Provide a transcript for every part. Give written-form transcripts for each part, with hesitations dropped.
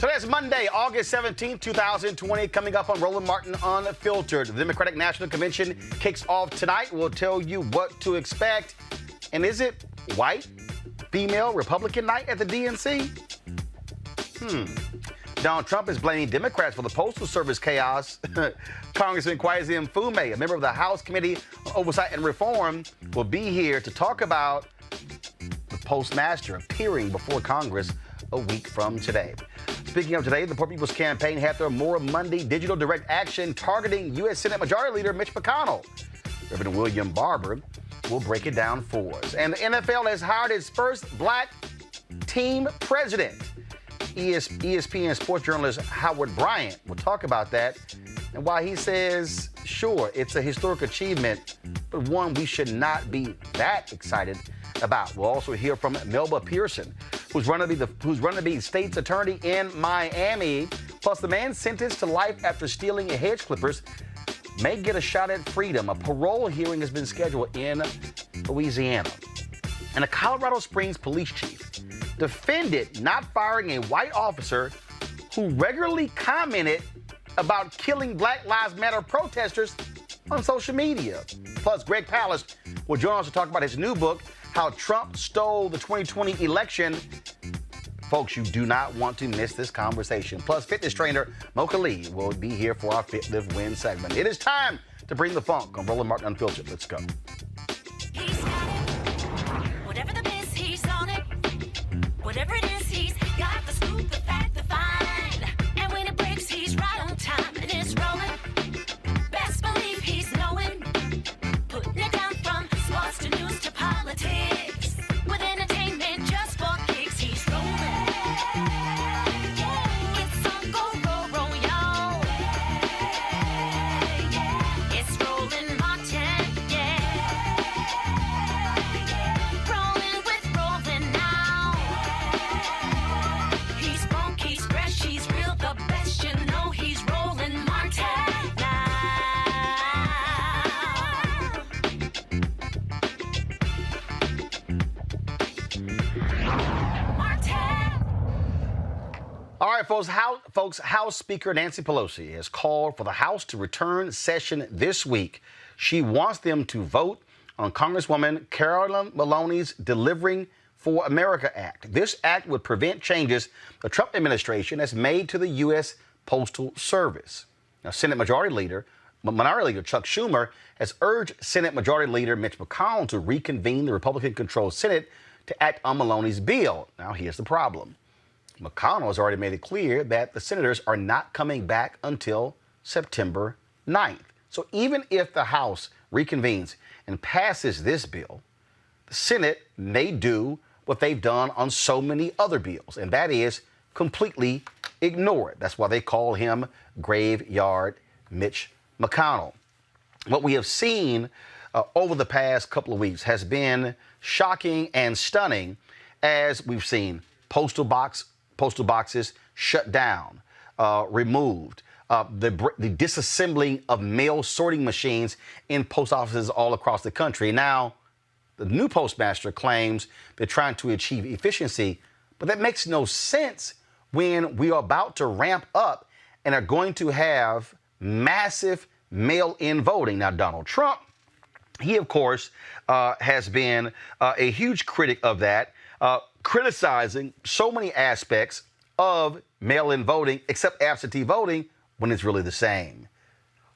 Today's Monday, August 17, 2020, coming up on Roland Martin Unfiltered. The Democratic National Convention kicks off tonight. We'll tell you what to expect. And is it white, female, Republican night at the DNC? Donald Trump is blaming Democrats for the Postal Service chaos. Congressman Kwesi Mfume, a member of the House Committee on Oversight and Reform, will be here to talk about the postmaster appearing before Congress a week from today. Speaking of today, the Poor People's Campaign had their More Monday digital direct action targeting U.S. Senate Majority Leader Mitch McConnell. Reverend William Barber will break it down for us. And the NFL has hired its first black team president. ESPN sports journalist Howard Bryant will talk about that and why he says, sure, it's a historic achievement, but one we should not be that excited about. We'll also hear from Melba Pearson, who's running to be state's attorney in Miami. Plus, the man sentenced to life after stealing hedge clippers may get a shot at freedom. A parole hearing has been scheduled in Louisiana. And a Colorado Springs police chief defended not firing a white officer who regularly commented about killing Black Lives Matter protesters on social media. Plus, Greg Palast will join us to talk about his new book, How Trump Stole the 2020 Election. Folks, you do not want to miss this conversation. Plus, fitness trainer Mocha Lee will be here for our Fit, Live, Win segment. It is time to bring the funk on Roland Martin Unfiltered. Let's go. He's got it. Whatever the biz, he's on it. Whatever it is, he's got the scoop, the fact, the find. And when it breaks, he's right on time and it's rolling. Best believe he's knowing. Putting it down from sports to news to politics. With entertainment just for kicks, he's rolling. It's on go, roll, y'all. It's Roland Martin, rolling with Roland now. He's funk, he's fresh, he's real, the best, you know he's Roland Martin now. All right, folks, House Speaker Nancy Pelosi has called for the House to return session this week. She wants them to vote on Congresswoman Carolyn Maloney's Delivering for America Act. This act would prevent changes the Trump administration has made to the U.S. Postal Service. Now, Minority Leader Chuck Schumer has urged Senate Majority Leader Mitch McConnell to reconvene the Republican-controlled Senate to act on Maloney's bill. Now, here's the problem. McConnell has already made it clear that the senators are not coming back until September 9th. So even if the House reconvenes and passes this bill, the Senate may do what they've done on so many other bills, and that is completely ignore it. That's why they call him Graveyard Mitch McConnell. What we have seen over the past couple of weeks has been shocking and stunning, as we've seen postal boxes shut down, removed, the disassembling of mail sorting machines in post offices all across the country. Now, the new postmaster claims they're trying to achieve efficiency, but that makes no sense when we are about to ramp up and are going to have massive mail-in voting. Now, Donald Trump, he, of course, has been a huge critic of that, criticizing so many aspects of mail-in voting, except absentee voting, when it's really the same.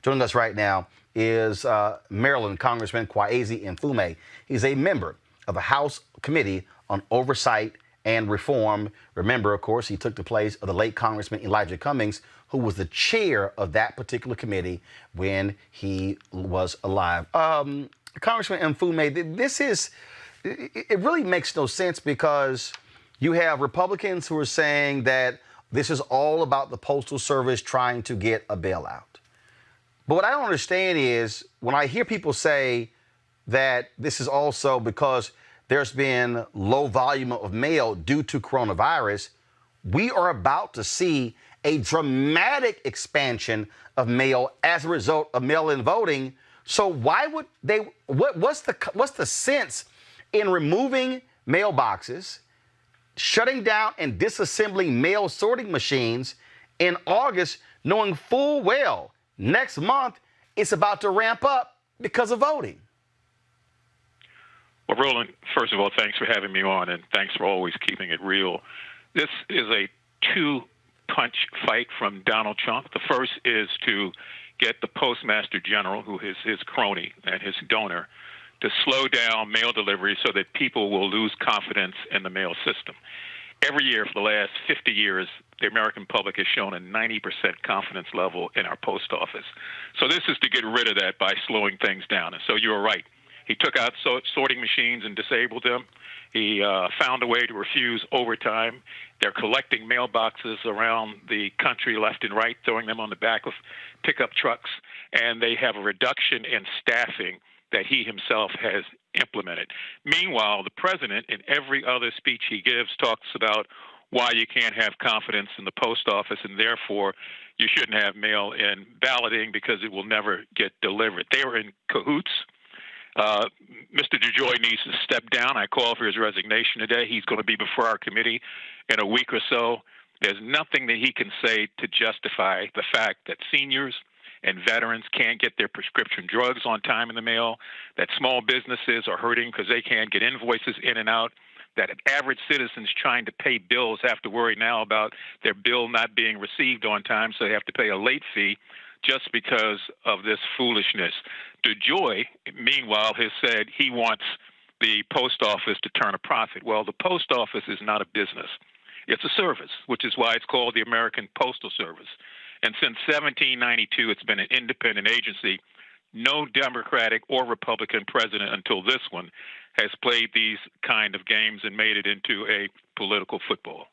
Joining us right now is Maryland Congressman Kwesi Mfume. He's a member of the House Committee on Oversight and Reform. Remember, of course, he took the place of the late Congressman Elijah Cummings, who was the chair of that particular committee when he was alive. Congressman Mfume, it really makes no sense, because you have Republicans who are saying that this is all about the Postal Service trying to get a bailout. But what I don't understand is when I hear people say that this is also because there's been low volume of mail due to coronavirus, we are about to see a dramatic expansion of mail as a result of mail-in voting. So why would they, what's the sense in removing mailboxes, shutting down and disassembling mail sorting machines in August, knowing full well next month it's about to ramp up because of voting? Well, Roland, first of all, thanks for having me on, and thanks for always keeping it real. This is a two-punch fight from Donald Trump. The first is to get the Postmaster General, who is his crony and his donor, to slow down mail delivery so that people will lose confidence in the mail system. Every year for the last 50 years, the American public has shown a 90% confidence level in our post office. So this is to get rid of that by slowing things down. And so you're right. He took out sorting machines and disabled them. He found a way to refuse overtime. They're collecting mailboxes around the country left and right, throwing them on the back of pickup trucks, and they have a reduction in staffing that he himself has implemented. Meanwhile, the president, in every other speech he gives, talks about why you can't have confidence in the post office, and therefore you shouldn't have mail-in balloting because it will never get delivered. They were in cahoots. Mr. DeJoy needs to step down. I call for his resignation today. He's going to be before our committee in a week or so. There's nothing that he can say to justify the fact that seniors and veterans can't get their prescription drugs on time in the mail, that small businesses are hurting because they can't get invoices in and out, that average citizens trying to pay bills have to worry now about their bill not being received on time, so they have to pay a late fee just because of this foolishness. DeJoy, meanwhile, has said he wants the post office to turn a profit. Well, the post office is not a business. It's a service, which is why it's called the American Postal Service. And since 1792, it's been an independent agency. No Democratic or Republican president until this one has played these kind of games and made it into a political football.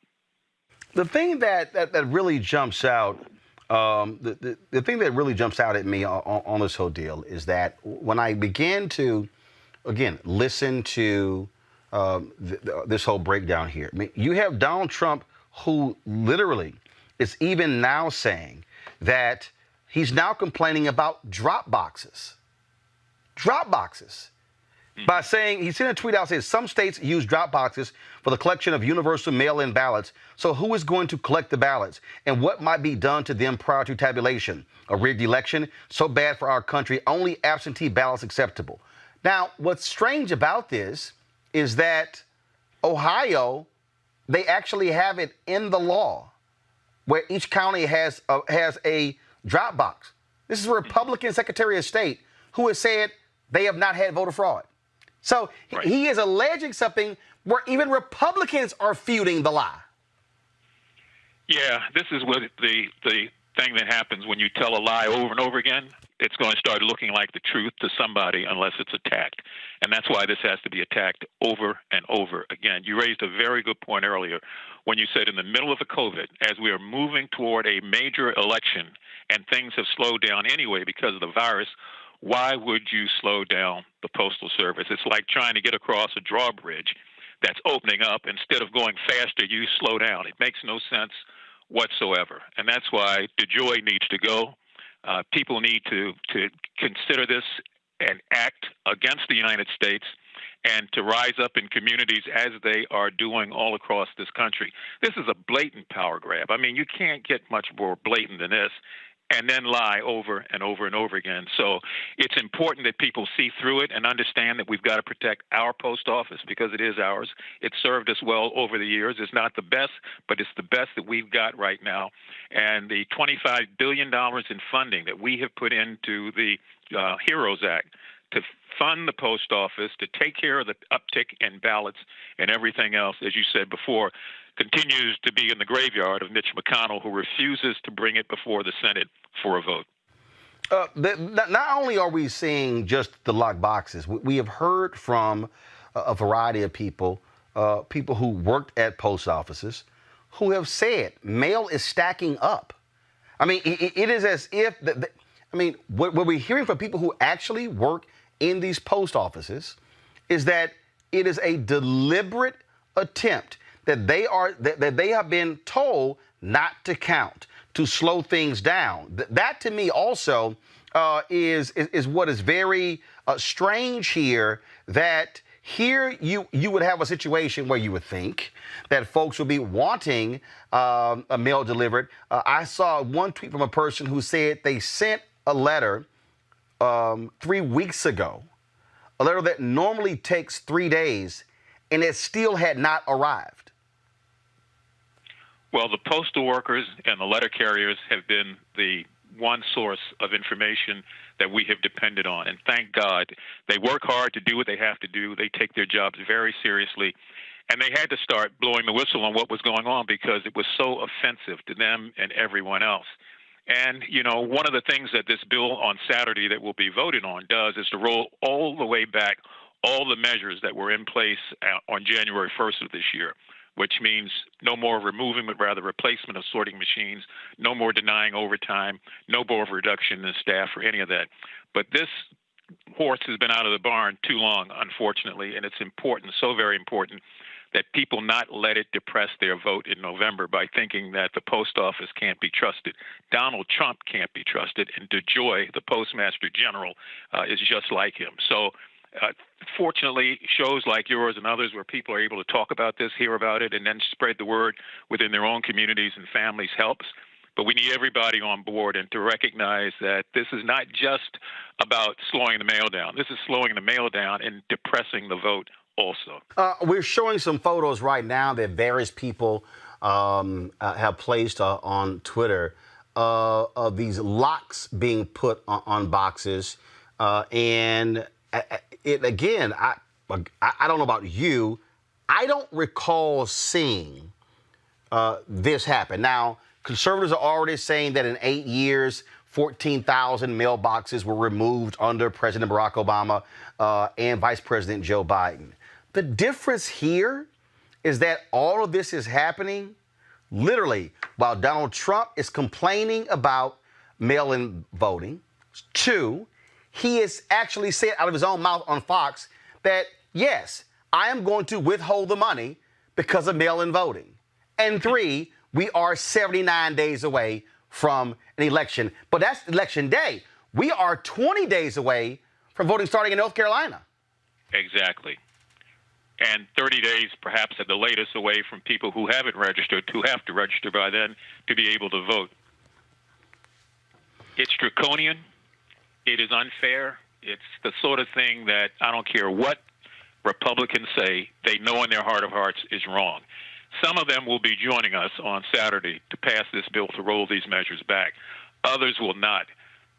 The thing that really jumps out, the thing that really jumps out at me on this whole deal is that when I began to, again, listen to this whole breakdown here, I mean, you have Donald Trump who literally is even now saying that he's now complaining about drop boxes. Drop boxes. By saying, he sent a tweet out saying some states use drop boxes for the collection of universal mail-in ballots. So who is going to collect the ballots? And what might be done to them prior to tabulation? A rigged election? So bad for our country. Only absentee ballots acceptable. Now, what's strange about this is that Ohio, they actually have it in the law where each county has a drop box. This is a Republican Secretary of State who has said they have not had voter fraud. So right. He is alleging something where even Republicans are feuding the lie. Yeah, this is what the thing that happens when you tell a lie over and over again. It's going to start looking like the truth to somebody unless it's attacked. And that's why this has to be attacked over and over again. You raised a very good point earlier when you said in the middle of the COVID, as we are moving toward a major election and things have slowed down anyway because of the virus, why would you slow down the Postal Service? It's like trying to get across a drawbridge that's opening up. Instead of going faster, you slow down. It makes no sense whatsoever. And that's why DeJoy needs to go. People need to consider this and act against the United States and to rise up in communities as they are doing all across this country. This is a blatant power grab. I mean, you can't get much more blatant than this and then lie over and over and over again. So it's important that people see through it and understand that we've got to protect our post office because it is ours. It's served us well over the years. It's not the best, but it's the best that we've got right now. And the $25 billion in funding that we have put into the HEROES Act to fund the post office, to take care of the uptick in ballots and everything else, as you said before, continues to be in the graveyard of Mitch McConnell, who refuses to bring it before the Senate for a vote. Not only are we seeing just the locked boxes, we have heard from a variety of people, people who worked at post offices, who have said mail is stacking up. I mean, it is as if, what we're hearing from people who actually work in these post offices is that it is a deliberate attempt that they have been told not to count, to slow things down. That to me also is what is very strange here, that Here, you would have a situation where you would think that folks would be wanting a mail delivered. I saw one tweet from a person who said they sent a letter 3 weeks ago, a letter that normally takes 3 days, and it still had not arrived. Well, the postal workers and the letter carriers have been the one source of information that we have depended on. And thank God they work hard to do what they have to do. They take their jobs very seriously. And they had to start blowing the whistle on what was going on because it was so offensive to them and everyone else. And, you know, one of the things that this bill on Saturday that will be voted on does is to roll all the way back all the measures that were in place on January 1st of this year, which means no more removing, but rather replacement of sorting machines, no more denying overtime, no more reduction in staff or any of that. But this horse has been out of the barn too long, unfortunately, and it's important, so very important, that people not let it depress their vote in November by thinking that the post office can't be trusted. Donald Trump can't be trusted, and DeJoy, the Postmaster General, is just like him. So fortunately, shows like yours and others where people are able to talk about this, hear about it, and then spread the word within their own communities and families helps. But we need everybody on board and to recognize that this is not just about slowing the mail down. This is slowing the mail down and depressing the vote also. We're showing some photos right now that various people have placed on Twitter of these locks being put on boxes. And it again, I don't know about you. I don't recall seeing this happen. Now, conservatives are already saying that in 8 years, 14,000 mailboxes were removed under President Barack Obama and Vice President Joe Biden. The difference here is that all of this is happening literally while Donald Trump is complaining about mail-in voting. 2, he has actually said out of his own mouth on Fox that, yes, I am going to withhold the money because of mail-in voting. And 3, we are 79 days away from an election. But that's election day. We are 20 days away from voting starting in North Carolina. Exactly. And 30 days, perhaps at the latest, away from people who haven't registered, who have to register by then to be able to vote. It's draconian. It is unfair. It's the sort of thing that I don't care what Republicans say, they know in their heart of hearts is wrong. Some of them will be joining us on Saturday to pass this bill to roll these measures back. Others will not.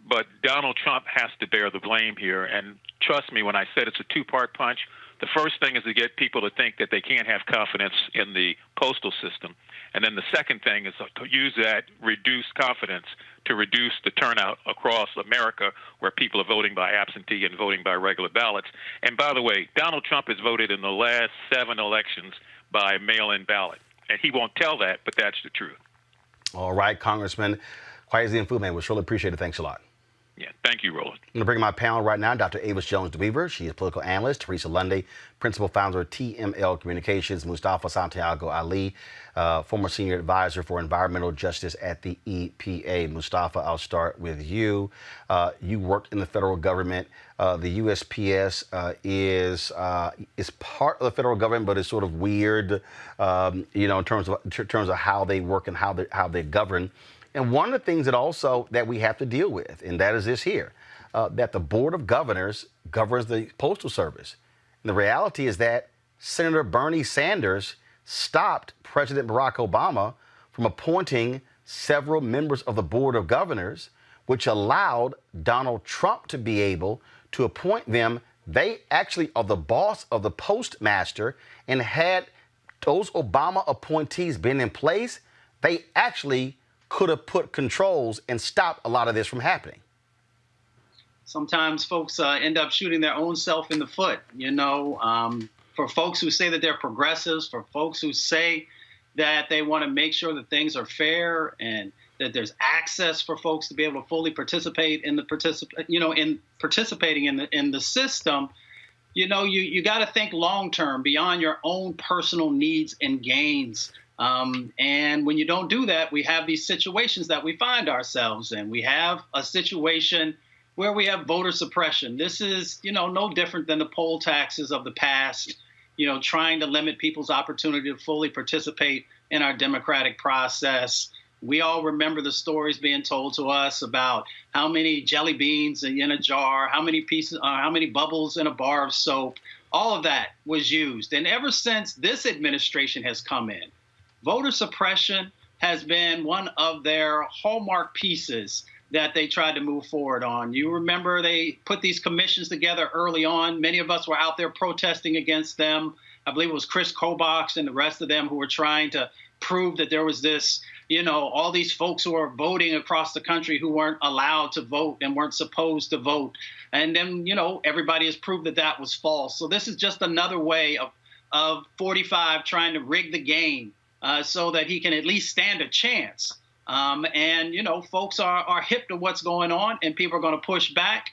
But Donald Trump has to bear the blame here. And trust me when I said it's a two-part punch. The first thing is to get people to think that they can't have confidence in the postal system. And then the second thing is to use that reduced confidence to reduce the turnout across America where people are voting by absentee and voting by regular ballots. And by the way, Donald Trump has voted in the last 7 elections by mail-in ballot. And he won't tell that, but that's the truth. All right, Congressman Kwesi Mfume, we surely appreciate it. Thanks a lot. Yeah, thank you, Roland. I'm going to bring my panel right now, Dr. Avis Jones-DeWeaver. She is political analyst. Teresa Lundy, principal founder of TML Communications. Mustafa Santiago Ali, former senior advisor for environmental justice at the EPA. Mustafa, I'll start with you. You worked in the federal government. The USPS is part of the federal government, but it's sort of weird, in terms of how they work and how they govern. And one of the things that we have to deal with, and that is this here, that the Board of Governors governs the Postal Service. And the reality is that Senator Bernie Sanders stopped President Barack Obama from appointing several members of the Board of Governors, which allowed Donald Trump to be able to appoint them. They actually are the boss of the postmaster, and had those Obama appointees been in place, they actually could have put controls and stopped a lot of this from happening. Sometimes folks end up shooting their own self in the foot, for folks who say that they're progressives, for folks who say that they want to make sure that things are fair and that there's access for folks to be able to fully participate in participating in the system. You got to think long term beyond your own personal needs and gains. And when you don't do that, we have these situations that we find ourselves in. We have a situation where we have voter suppression. This is, no different than the poll taxes of the past, trying to limit people's opportunity to fully participate in our democratic process. We all remember the stories being told to us about how many jelly beans in a jar, how many bubbles in a bar of soap. All of that was used. And ever since this administration has come in, voter suppression has been one of their hallmark pieces that they tried to move forward on. You remember they put these commissions together early on. Many of us were out there protesting against them. I believe it was Chris Kobach and the rest of them who were trying to prove that there was this, all these folks who are voting across the country who weren't allowed to vote and weren't supposed to vote. And then, everybody has proved that that was false. So this is just another way of 45 trying to rig the game so that he can at least stand a chance. Folks are hip to what's going on, and people are going to push back.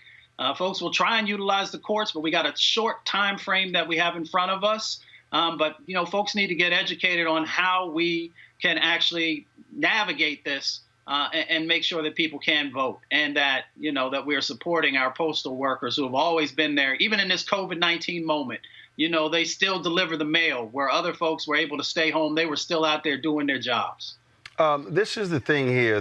Folks will try and utilize the courts, but we got a short time frame that we have in front of us. But folks need to get educated on how we can actually navigate this and make sure that people can vote, and that, that we're supporting our postal workers who have always been there, even in this COVID-19 moment. They still deliver the mail where other folks were able to stay home. They were still out there doing their jobs. This is the thing here.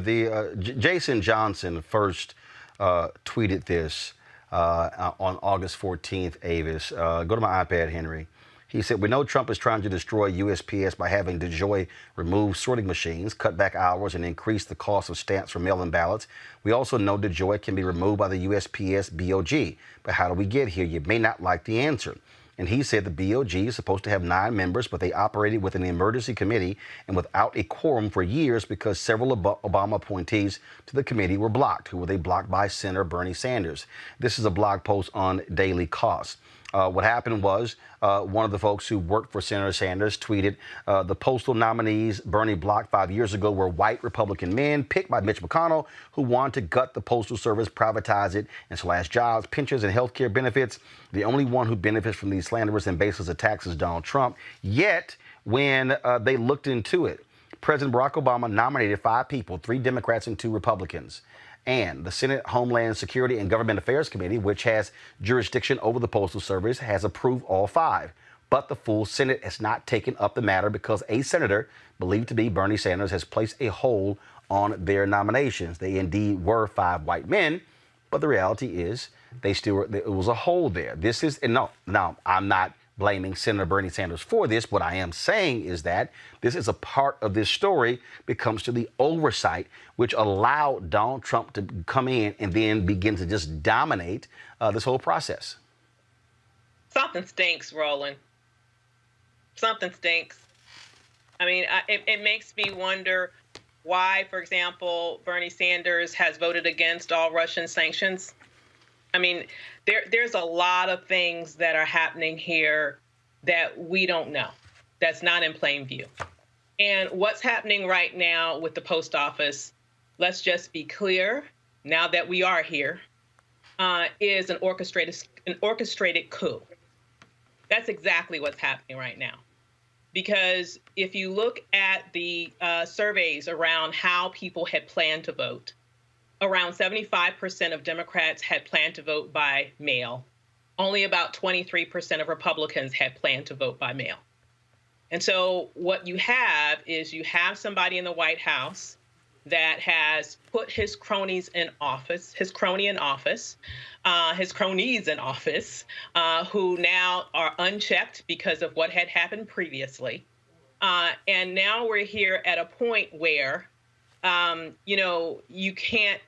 Jason Johnson first tweeted this on August 14th, Avis. Go to my iPad, Henry. He said, "We know Trump is trying to destroy USPS by having DeJoy remove sorting machines, cut back hours, and increase the cost of stamps for mail-in ballots. We also know DeJoy can be removed by the USPS BOG. But how do we get here? You may not like the answer." And he said the BOG is supposed to have 9 members, but they operated with an emergency committee and without a quorum for years because several Obama appointees to the committee were blocked. Who were they blocked by? Senator Bernie Sanders. This is a blog post on Daily Cost. What happened was one of the folks who worked for Senator Sanders tweeted, the postal nominees Bernie blocked 5 years ago were white Republican men picked by Mitch McConnell who wanted to gut the Postal Service, privatize it, and slash jobs, pensions, and health care benefits. The only one who benefits from these slanderous and baseless attacks is Donald Trump. Yet, when they looked into it, President Barack Obama nominated 5 people, 3 Democrats and 2 Republicans. And the Senate Homeland Security and Government Affairs Committee, which has jurisdiction over the Postal Service, has approved all 5. But the full Senate has not taken up the matter because a senator, believed to be Bernie Sanders, has placed a hold on their nominations. They indeed were 5 white men, but the reality is it was a hold there. This is, and no, I'm not blaming Senator Bernie Sanders for this. What I am saying is that this is a part of this story when it comes to the oversight, which allowed Donald Trump to come in and then begin to just dominate this whole process. Something stinks, Roland. Something stinks. I mean, it makes me wonder why, for example, Bernie Sanders has voted against all Russian sanctions. I mean, there's a lot of things that are happening here that we don't know, that's not in plain view. And what's happening right now with the post office, let's just be clear, now that we are here, is an orchestrated coup. That's exactly what's happening right now. Because if you look at the surveys around how people had planned to vote, around 75% of Democrats had planned to vote by mail. Only about 23% of Republicans had planned to vote by mail. And so what you have is you have somebody in the White House that has put his cronies in office, his cronies in office, who now are unchecked because of what had happened previously. And now we're here at a point where you can't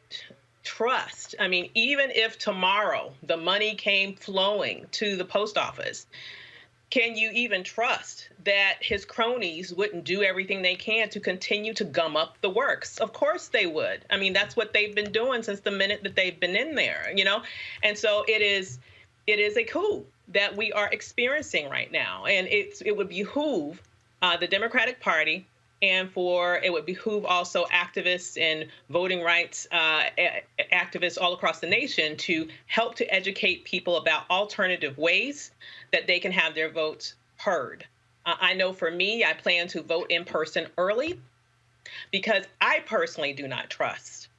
trust. I mean, even if tomorrow the money came flowing to the post office, can you even trust that his cronies wouldn't do everything they can to continue to gum up the works? Of course they would. I mean, that's what they've been doing since the minute that they've been in there, And so it is a coup that we are experiencing right now. And it would behoove the Democratic Party, and it would behoove also activists and voting rights activists all across the nation to help to educate people about alternative ways that they can have their votes heard. I know for me, I plan to vote in person early because I personally do not trust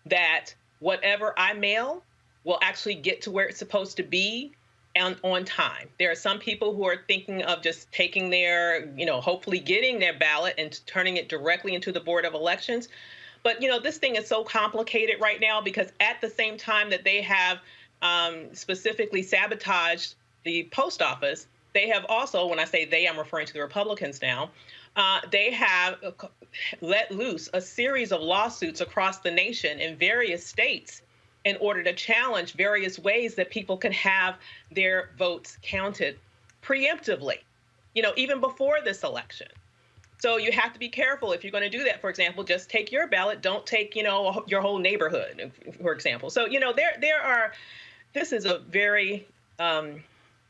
that whatever I mail will actually get to where it's supposed to be and on time. There are some people who are thinking of just taking their, hopefully getting their ballot and turning it directly into the Board of Elections. But, this thing is so complicated right now because at the same time that they have specifically sabotaged the post office, they have also, when I say they, I'm referring to the Republicans now, they have let loose a series of lawsuits across the nation in various states in order to challenge various ways that people can have their votes counted preemptively, even before this election. So you have to be careful if you're going to do that. For example, just take your ballot. Don't take, your whole neighborhood, for example. So, this is a very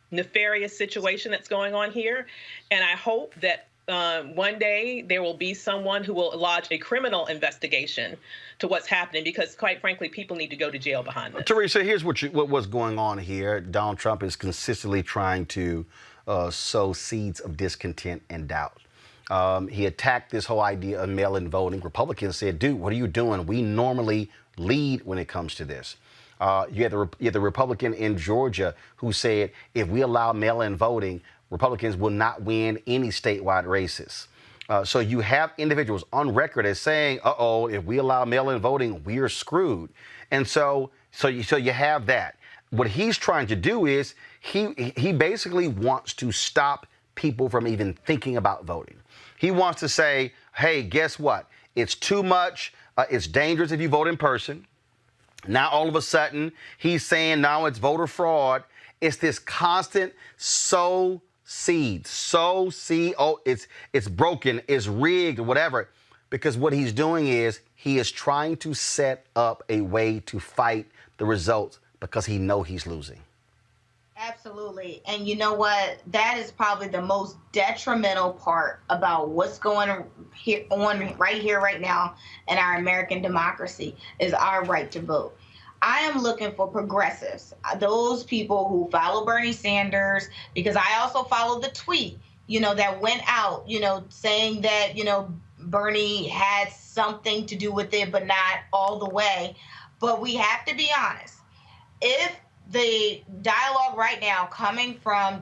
nefarious situation that's going on here. And I hope that one day there will be someone who will lodge a criminal investigation to what's happening, because quite frankly, people need to go to jail behind this. Teresa, here's what was going on here. Donald Trump is consistently trying to sow seeds of discontent and doubt. He attacked this whole idea of mail-in voting. Republicans said, dude, what are you doing? We normally lead when it comes to this. You had the Republican in Georgia who said, if we allow mail-in voting, Republicans will not win any statewide races. So you have individuals on record as saying, if we allow mail-in voting, we're screwed. And so you have that. What he's trying to do is he basically wants to stop people from even thinking about voting. He wants to say, hey, guess what? It's too much. It's dangerous if you vote in person. Now, all of a sudden, he's saying now it's voter fraud. It's this constant sow seed. It's broken, it's rigged, whatever. Because what he's doing is he is trying to set up a way to fight the results because he knows he's losing. Absolutely. And you know what? That is probably the most detrimental part about what's going on right here, right now in our American democracy is our right to vote. I am looking for progressives, those people who follow Bernie Sanders, because I also follow the tweet, that went out, saying that, Bernie had something to do with it, but not all the way. But we have to be honest. If the dialogue right now coming from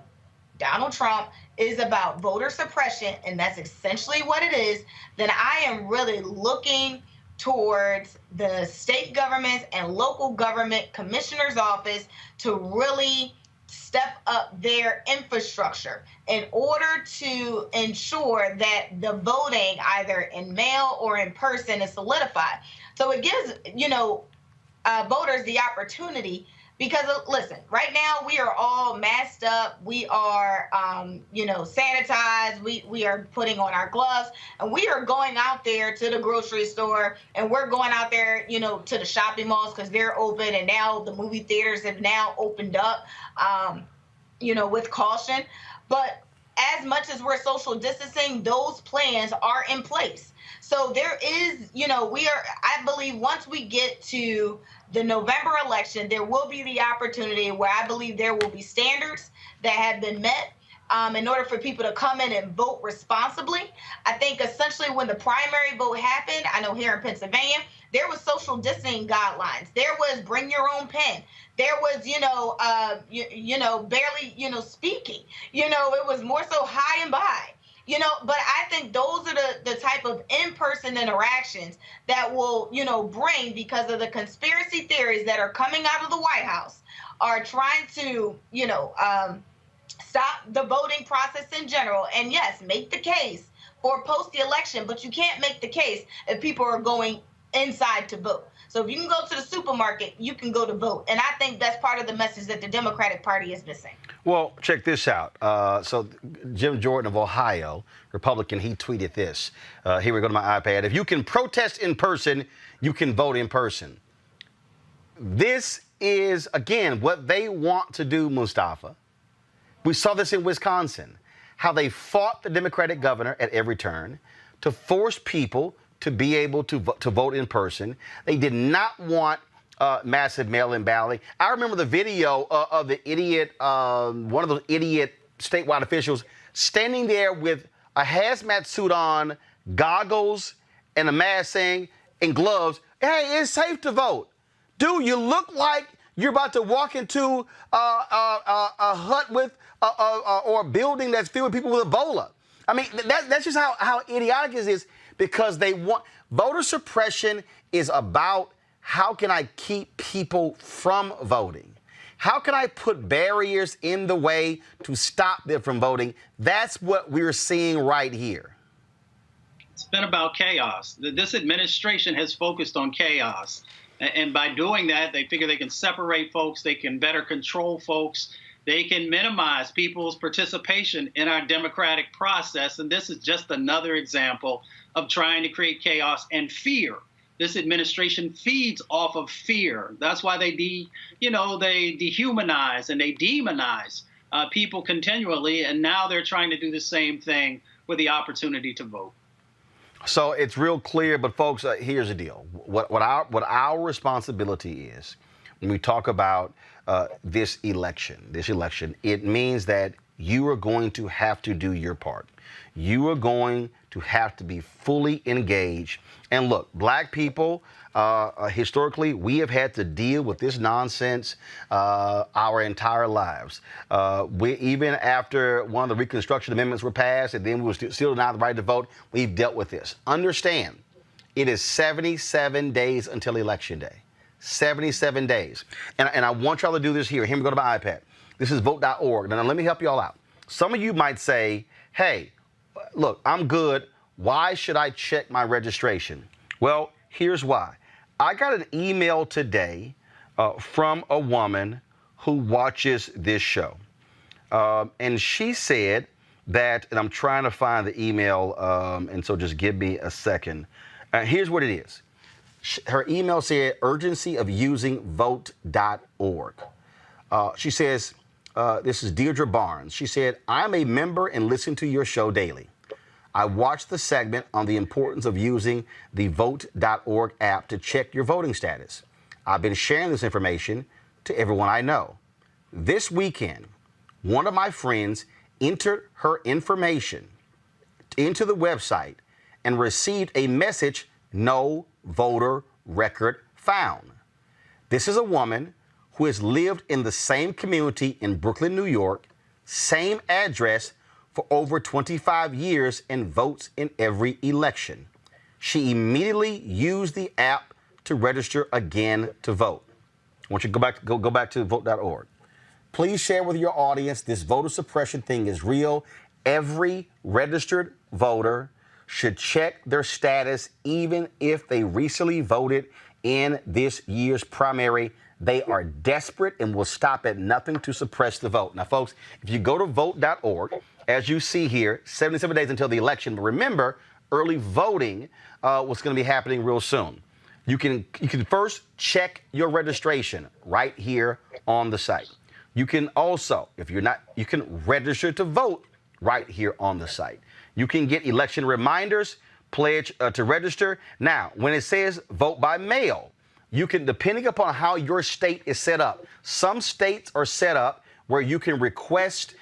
Donald Trump is about voter suppression, and that's essentially what it is, then I am really looking towards the state governments and local government commissioner's office to really step up their infrastructure in order to ensure that the voting either in mail or in person is solidified. So it gives, voters the opportunity. Because, listen, right now we are all masked up. We are, sanitized. We are putting on our gloves. And we are going out there to the grocery store. And we're going out there, to the shopping malls because they're open. And now the movie theaters have now opened up, with caution. But as much as we're social distancing, those plans are in place. So there is, I believe once we get to the November election, there will be the opportunity where I believe there will be standards that have been met in order for people to come in and vote responsibly. I think essentially when the primary vote happened, I know here in Pennsylvania, there was social distancing guidelines. There was bring your own pen. There was, barely, speaking. It was more so high and by. But I think those are the type of in-person interactions that will, bring, because of the conspiracy theories that are coming out of the White House, are trying to, stop the voting process in general. And yes, make the case for post the election, but you can't make the case if people are going inside to vote. So if you can go to the supermarket, you can go to vote. And I think that's part of the message that the Democratic Party is missing. Well, check this out. So Jim Jordan of Ohio, Republican, he tweeted this. Here we go to my iPad. If you can protest in person, you can vote in person. This is, again, what they want to do, Mustafa. We saw this in Wisconsin, how they fought the Democratic governor at every turn to force people to be able to vote in person. They did not want massive mail-in balloting. I remember the video of the idiot, one of those idiot statewide officials standing there with a hazmat suit on, goggles, and a mask saying, and gloves, hey, it's safe to vote. Dude, you look like You're about to walk into a hut with or a building that's filled with people with Ebola. I mean, that's just how idiotic it is, because they want voter suppression is about how can I keep people from voting? How can I put barriers in the way to stop them from voting? That's what we're seeing right here. It's been about chaos. This administration has focused on chaos. And by doing that, they figure they can separate folks, they can better control folks, they can minimize people's participation in our democratic process. And this is just another example of trying to create chaos and fear. This administration feeds off of fear. That's why they dehumanize and they demonize people continually. And now they're trying to do the same thing with the opportunity to vote. So it's real clear, but folks, here's the deal. What our responsibility is when we talk about this election, it means that you are going to have to do your part. You are going to have to be fully engaged. And look, black people, historically, we have had to deal with this nonsense our entire lives. Even after one of the Reconstruction Amendments were passed, and then we were still denied the right to vote, we've dealt with this. Understand, it is 77 days until Election Day. 77 days. And I want y'all to do this here. Here we go to my iPad. This is vote.org. Now, let me help you all out. Some of you might say, hey, look, I'm good. Why should I check my registration? Well, here's why. I got an email today from a woman who watches this show. And she said that, and I'm trying to find the email, and so just give me a second. Here's what it is. Her email said, urgency of using vote.org. She says, this is Deirdre Barnes. She said, I'm a member and listen to your show daily. I watched the segment on the importance of using the vote.org app to check your voting status. I've been sharing this information to everyone I know. This weekend, one of my friends entered her information into the website and received a message, no voter record found. This is a woman who has lived in the same community in Brooklyn, New York, same address for over 25 years and votes in every election. She immediately used the app to register again to vote. I want you to go back to vote.org. Please share with your audience, this voter suppression thing is real. Every registered voter should check their status even if they recently voted in this year's primary. They are desperate and will stop at nothing to suppress the vote. Now, folks, if you go to vote.org, as you see here, 77 days until the election. But remember, early voting was going to be happening real soon. You can first check your registration right here on the site. You can also, if you're not, you can register to vote right here on the site. You can get election reminders, pledge to register. Now, when it says vote by mail, you can, depending upon how your state is set up, some states are set up where you can request,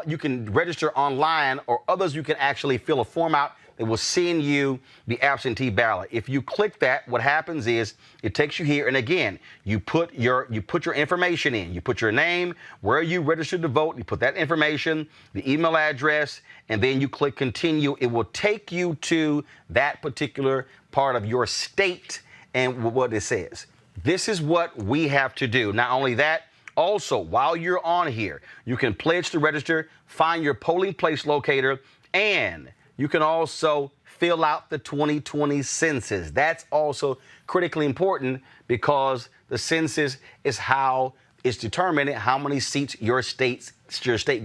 you can register online, or others you can actually fill a form out that will send you the absentee ballot. If you click that, what happens is it takes you here, and again, you put your information in. You put your name, where you registered to vote, you put that information, the email address, and then you click continue. It will take you to that particular part of your state and what it says. This is what we have to do. Not only that, also, while you're on here, you can pledge to register, find your polling place locator, and you can also fill out the 2020 census. That's also critically important because the census is how it's determining how many seats your state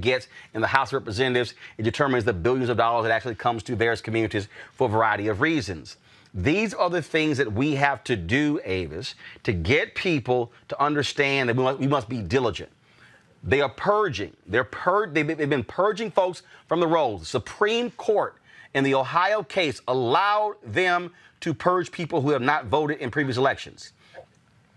gets in the House of Representatives. It determines the billions of dollars that actually comes to various communities for a variety of reasons. These are the things that we have to do, Avis, to get people to understand that we must be diligent. They are purging. They've been purging folks from the rolls. The Supreme Court in the Ohio case allowed them to purge people who have not voted in previous elections.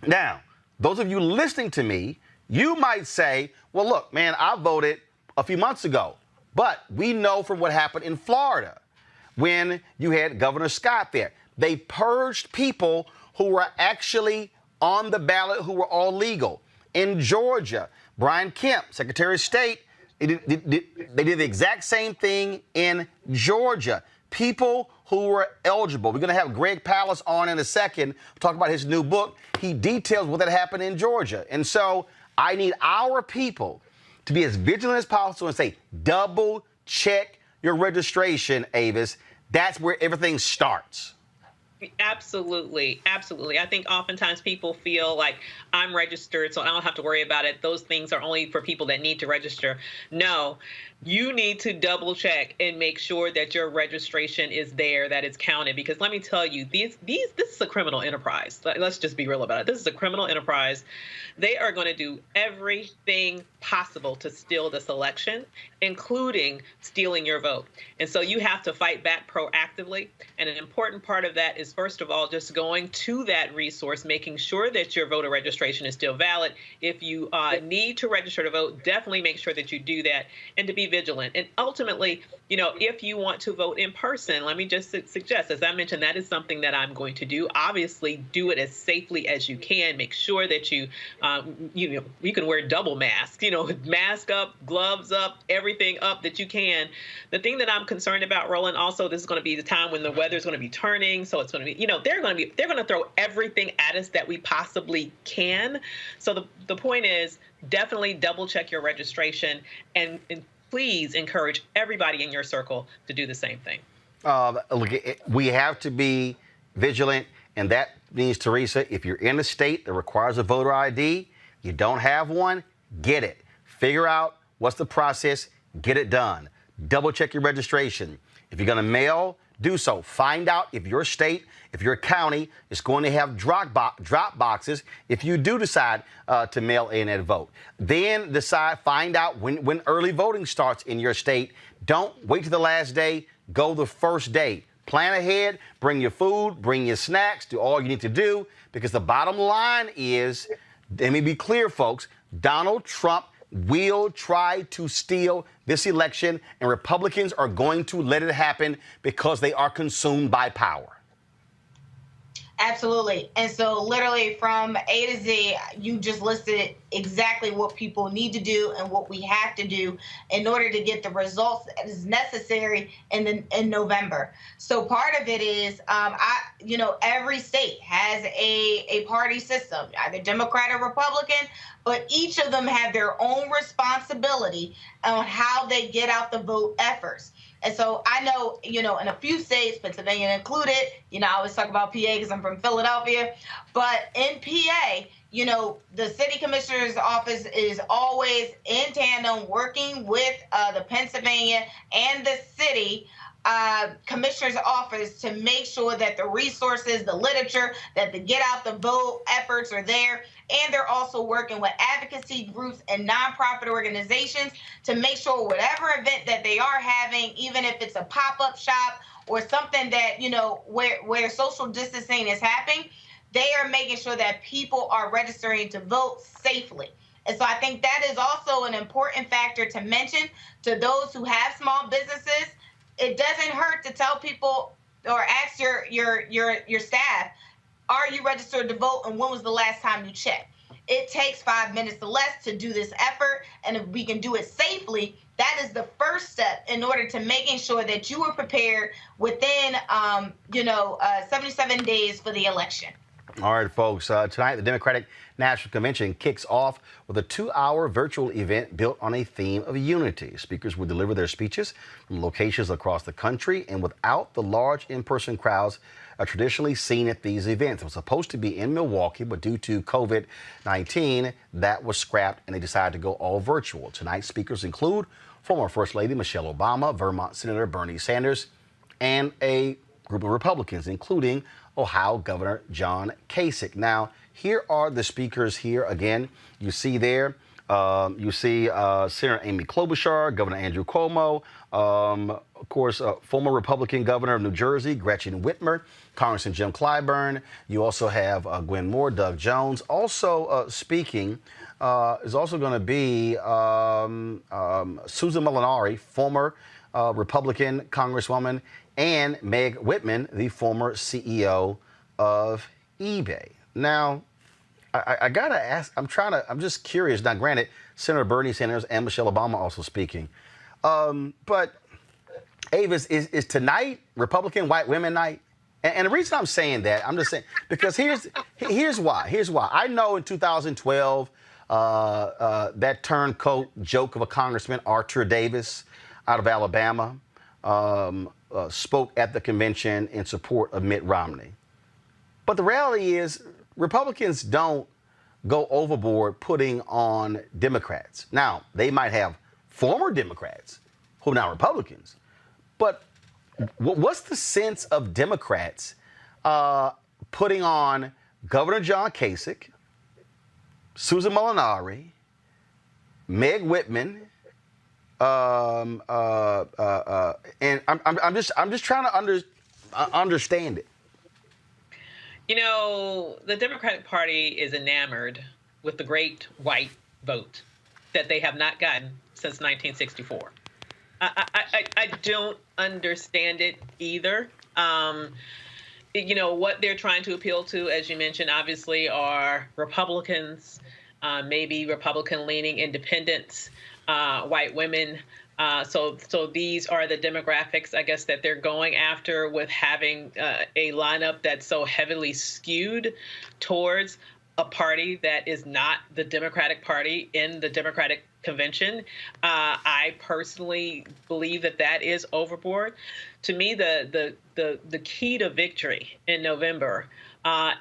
Now, those of you listening to me, you might say, well, look, man, I voted a few months ago. But we know from what happened in Florida when you had Governor Scott there. They purged people who were actually on the ballot who were all legal. in Georgia. Brian Kemp, Secretary of State, they did the exact same thing in Georgia. People who were eligible. We're going to have Greg Pallas on in a second, talk about his new book. He details what that happened in Georgia. And so I need our people to be as vigilant as possible and say, double check your registration, Avis. That's where everything starts. Absolutely. Absolutely. I think oftentimes people feel like I'm registered, so I don't have to worry about it. Those things are only for people that need to register. No, you need to double check and make sure that your registration is there, that it's counted. Because let me tell you, this is a criminal enterprise. Let's just be real about it. This is a criminal enterprise. They are going to do everything possible to steal this election, including stealing your vote. And so you have to fight back proactively. And an important part of that is, first of all, just going to that resource, making sure that your voter registration is still valid. If you need to register to vote, definitely make sure that you do that, and to be vigilant. And ultimately, if you want to vote in person, let me just suggest, as I mentioned, that is something that I'm going to do. Obviously, do it as safely as you can. Make sure that you can wear double masks, mask up, gloves up, everything up that you can. The thing that I'm concerned about, Roland, also, this is going to be the time when the weather is going to be turning. So it's going to be, they're going to throw everything at us that we possibly can. So the point is, definitely double check your registration, and please encourage everybody in your circle to do the same thing. Look, we have to be vigilant, and that means, Teresa, if you're in a state that requires a voter ID, you don't have one, get it. Figure out what's the process, get it done. Double check your registration. If you're going to mail, do so. Find out if your state, if your county is going to have drop boxes if you do decide to mail in and vote. Then find out when early voting starts in your state. Don't wait till the last day. Go the first day. Plan ahead. Bring your food. Bring your snacks. Do all you need to do, because the bottom line is, let me be clear, folks, Donald Trump will try to steal this election, and Republicans are going to let it happen because they are consumed by power. Absolutely. And so literally from A to Z, you just listed exactly what people need to do and what we have to do in order to get the results that is necessary in November. So part of it is, every state has a party system, either Democrat or Republican, but each of them have their own responsibility on how they get out the vote efforts. And so I know, in a few states, Pennsylvania included, I always talk about PA because I'm from Philadelphia, but in PA, the city commissioner's office is always in tandem working with the Pennsylvania and the city commissioner's office to make sure that the resources, the literature, that the get out the vote efforts are there. And they're also working with advocacy groups and nonprofit organizations to make sure whatever event that they are having, even if it's a pop-up shop or something that, where social distancing is happening, they are making sure that people are registering to vote safely. And so I think that is also an important factor to mention to those who have small businesses. It doesn't hurt to tell people or ask your staff, are you registered to vote, and when was the last time you checked? It takes 5 minutes or less to do this effort, and if we can do it safely, that is the first step in order to making sure that you are prepared within, 77 days for the election. All right, folks. Tonight, the Democratic National Convention kicks off with a 2-hour virtual event built on a theme of unity. Speakers will deliver their speeches from locations across the country and without the large in-person crowds are traditionally seen at these events. It was supposed to be in Milwaukee, but due to COVID-19, that was scrapped and they decided to go all virtual. Tonight's speakers include former First Lady Michelle Obama, Vermont Senator Bernie Sanders, and a group of Republicans, including Ohio Governor John Kasich. Now, here are the speakers here again. You see there, Senator Amy Klobuchar, Governor Andrew Cuomo, of course, former Republican Governor of New Jersey, Gretchen Whitmer, Congressman Jim Clyburn. You also have Gwen Moore, Doug Jones. Also speaking is also going to be Susan Molinari, former Republican Congresswoman, and Meg Whitman, the former CEO of eBay. Now, I gotta ask. I'm just curious. Now, granted, Senator Bernie Sanders and Michelle Obama also speaking, but Avis, is tonight Republican White Women Night? And the reason I'm saying that, I'm just saying because here's why. Here's why. I know in 2012, that turncoat joke of a Congressman, Archer Davis, out of Alabama, spoke at the convention in support of Mitt Romney. But the reality is, Republicans don't go overboard putting on Democrats. Now, they might have former Democrats who are now Republicans, but what's the sense of Democrats putting on Governor John Kasich, Susan Molinari, Meg Whitman, and I'm just trying to understand it. You know, the Democratic Party is enamored with the great white vote that they have not gotten since 1964. I don't understand it either. You know, what they're trying to appeal to, as you mentioned, obviously are Republicans, maybe Republican-leaning independents, white women. So these are the demographics, I guess, that they're going after with having a lineup that's so heavily skewed towards a party that is not the Democratic Party in the Democratic Convention. I personally believe that is overboard. To me, the key to victory in November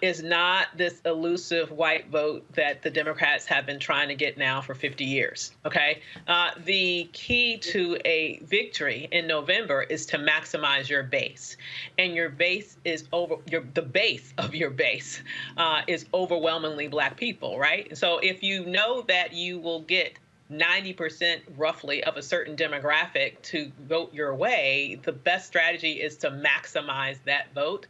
is not this elusive white vote that the Democrats have been trying to get now for 50 years. Okay, the key to a victory in November is to maximize your base, and your base is the base of your base is overwhelmingly Black people, right? So if you know that you will get 90% roughly of a certain demographic to vote your way, the best strategy is to maximize that vote.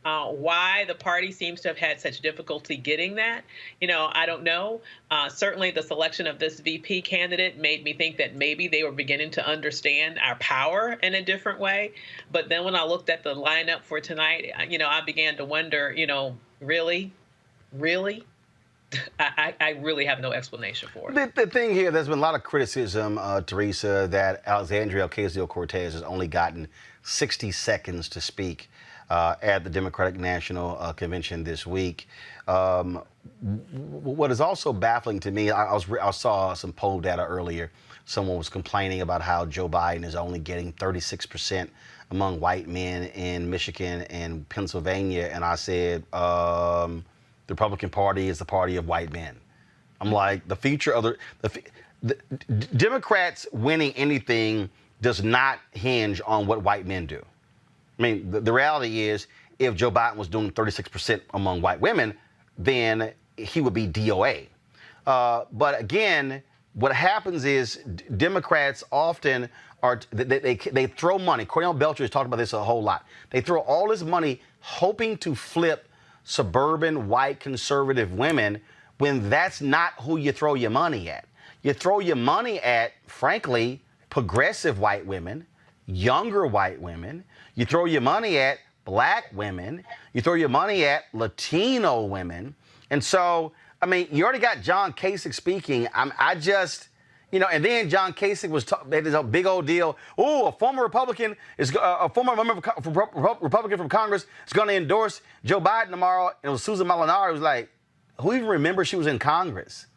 Why the party seems to have had such difficulty getting that, you know, I don't know. Certainly the selection of this VP candidate made me think that maybe they were beginning to understand our power in a different way. But then when I looked at the lineup for tonight, you know, I began to wonder, you know, really? I really have no explanation for it. The thing here, there's been a lot of criticism, Teresa, that Alexandria Ocasio-Cortez has only gotten 60 seconds to speak at the Democratic National Convention this week. What is also baffling to me, I saw some poll data earlier. Someone was complaining about how Joe Biden is only getting 36% among white men in Michigan and Pennsylvania, and I said, the Republican Party is the party of white men. I'm like, the future of the Democrats winning anything does not hinge on what white men do. I mean, the reality is, if Joe Biden was doing 36% among white women, then he would be DOA. But again, what happens is Democrats often they throw money. Cornel Belcher has talked about this a whole lot. They throw all this money hoping to flip suburban white conservative women when that's not who you throw your money at. You throw your money at, frankly, progressive white women, younger white women. You throw your money at Black women. You throw your money at Latino women. And so, I mean, you already got John Kasich speaking. I just, you know, and then John Kasich was there's a big old deal. Oh, a former Republican is a former member of Republican from Congress is going to endorse Joe Biden tomorrow. And it was Susan Molinari was like, who even remembers she was in Congress?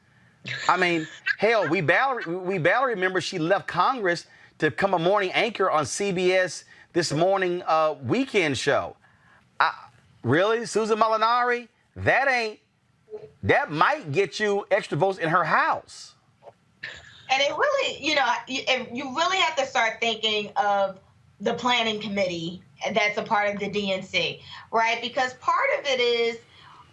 I mean, hell, we barely remember she left Congress to become a morning anchor on CBS This Morning weekend show. Really, Susan Molinari? That might get you extra votes in her house. And it really, you know, you really have to start thinking of the planning committee that's a part of the DNC, right? Because part of it is,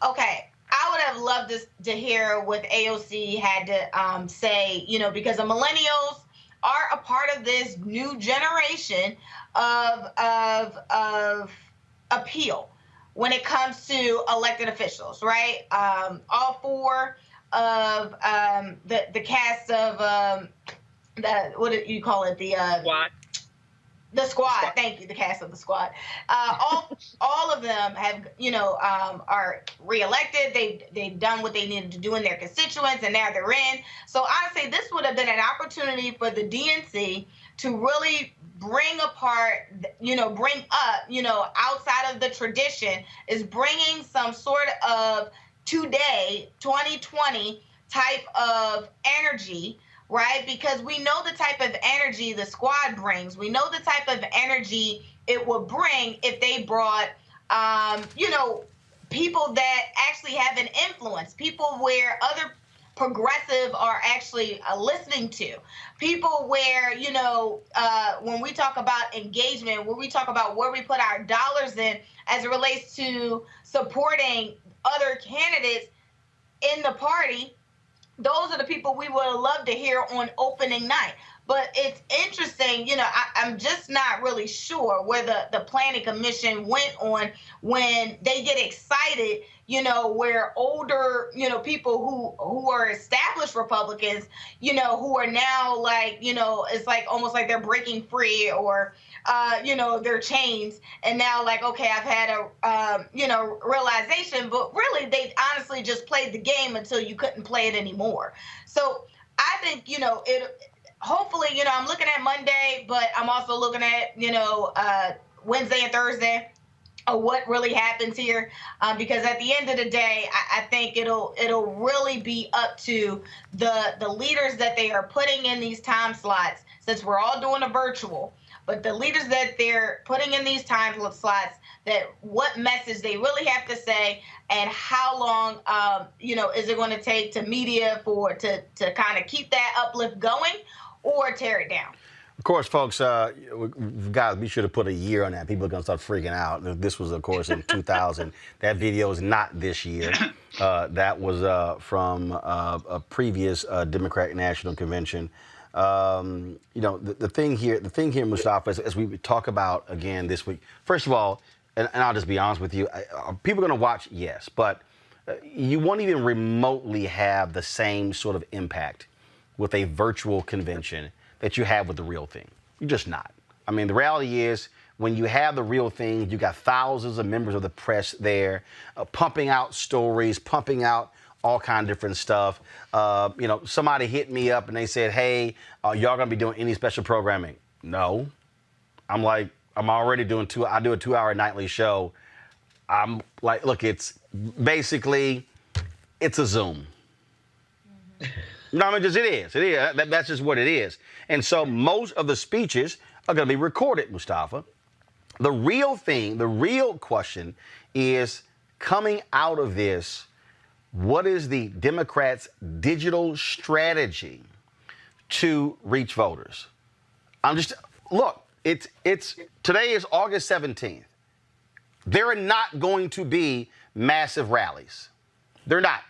okay, I would have loved to hear what AOC had to say, you know, because the millennials are a part of this new generation of appeal when it comes to elected officials, right? All four of the cast of what do you call it? The SWAT. The squad, thank you, the cast of the squad. All of them have, are reelected. They've done what they needed to do in their constituents, and now they're in. So honestly, this would have been an opportunity for the DNC to really bring apart, bring up, outside of the tradition, is bringing some sort of today, 2020 type of energy, right? Because we know the type of energy the squad brings. We know the type of energy it would bring if they brought, people that actually have an influence, people where other progressive are actually listening to, people where, when we talk about engagement, when we talk about where we put our dollars in as it relates to supporting other candidates in the party, those are the people we would have loved to hear on opening night. But it's interesting, I'm just not really sure where the Planning Commission went on when they get excited, where older, people who are established Republicans, who are now like, it's like almost like they're breaking free or, their chains. And now like, okay, I've had a, realization, but really they honestly just played the game until you couldn't play it anymore. So I think, hopefully, I'm looking at Monday, but I'm also looking at, Wednesday and Thursday of what really happens here. Because at the end of the day, I think it'll really be up to the leaders that they are putting in these time slots, since we're all doing a virtual, but the leaders that they're putting in these time slots, that what message they really have to say and how long, is it going to take to media to kind of keep that uplift going or tear it down. Of course, folks, guys, we should have put a year on that. People are going to start freaking out. This was, of course, in 2000. That video is not this year. That was from a previous Democratic National Convention. The thing here, Mustafa, as we talk about again this week, first of all, and I'll just be honest with you, are people going to watch? Yes, but you won't even remotely have the same sort of impact with a virtual convention that you have with the real thing. You're just not. I mean, the reality is when you have the real thing, you got thousands of members of the press there pumping out stories, pumping out all kind of different stuff. Somebody hit me up and they said, hey, y'all gonna be doing any special programming? No. I'm like, I'm already doing I do a 2-hour nightly show. I'm like, look, it's basically, it's a Zoom. No, I mean, it is. That's just what it is. And so most of the speeches are going to be recorded, Mustafa. The real thing, the real question is coming out of this, what is the Democrats' digital strategy to reach voters? Today is August 17th. There are not going to be massive rallies. They're not.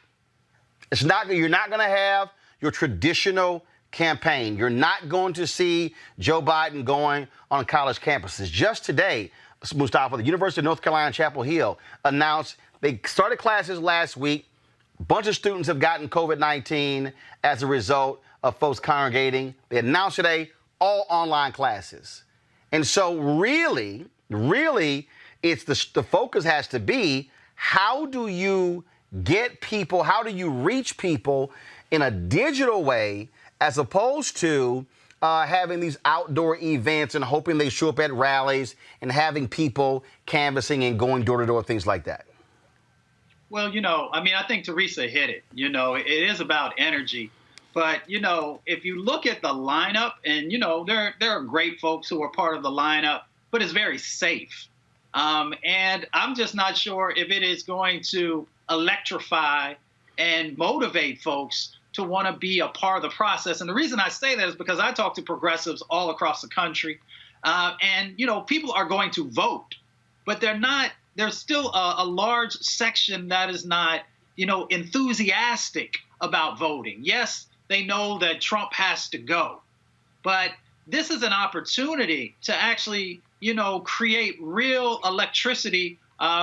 You're not going to have your traditional campaign. You're not going to see Joe Biden going on college campuses. Just today, Mustafa, the University of North Carolina, Chapel Hill announced they started classes last week. A bunch of students have gotten COVID-19 as a result of folks congregating. They announced today all online classes. And so really, it's the focus has to be, how do you get people, how do you reach people in a digital way as opposed to having these outdoor events and hoping they show up at rallies and having people canvassing and going door to door, things like that? Well, I think Teresa hit it. It is about energy. But, if you look at the lineup and, there are great folks who are part of the lineup, but it's very safe. And I'm just not sure if it is going to electrify and motivate folks to want to be a part of the process. And the reason I say that is because I talk to progressives all across the country. And people are going to vote, but there's still a large section that is not, enthusiastic about voting. Yes, they know that Trump has to go, but this is an opportunity to actually, create real electricity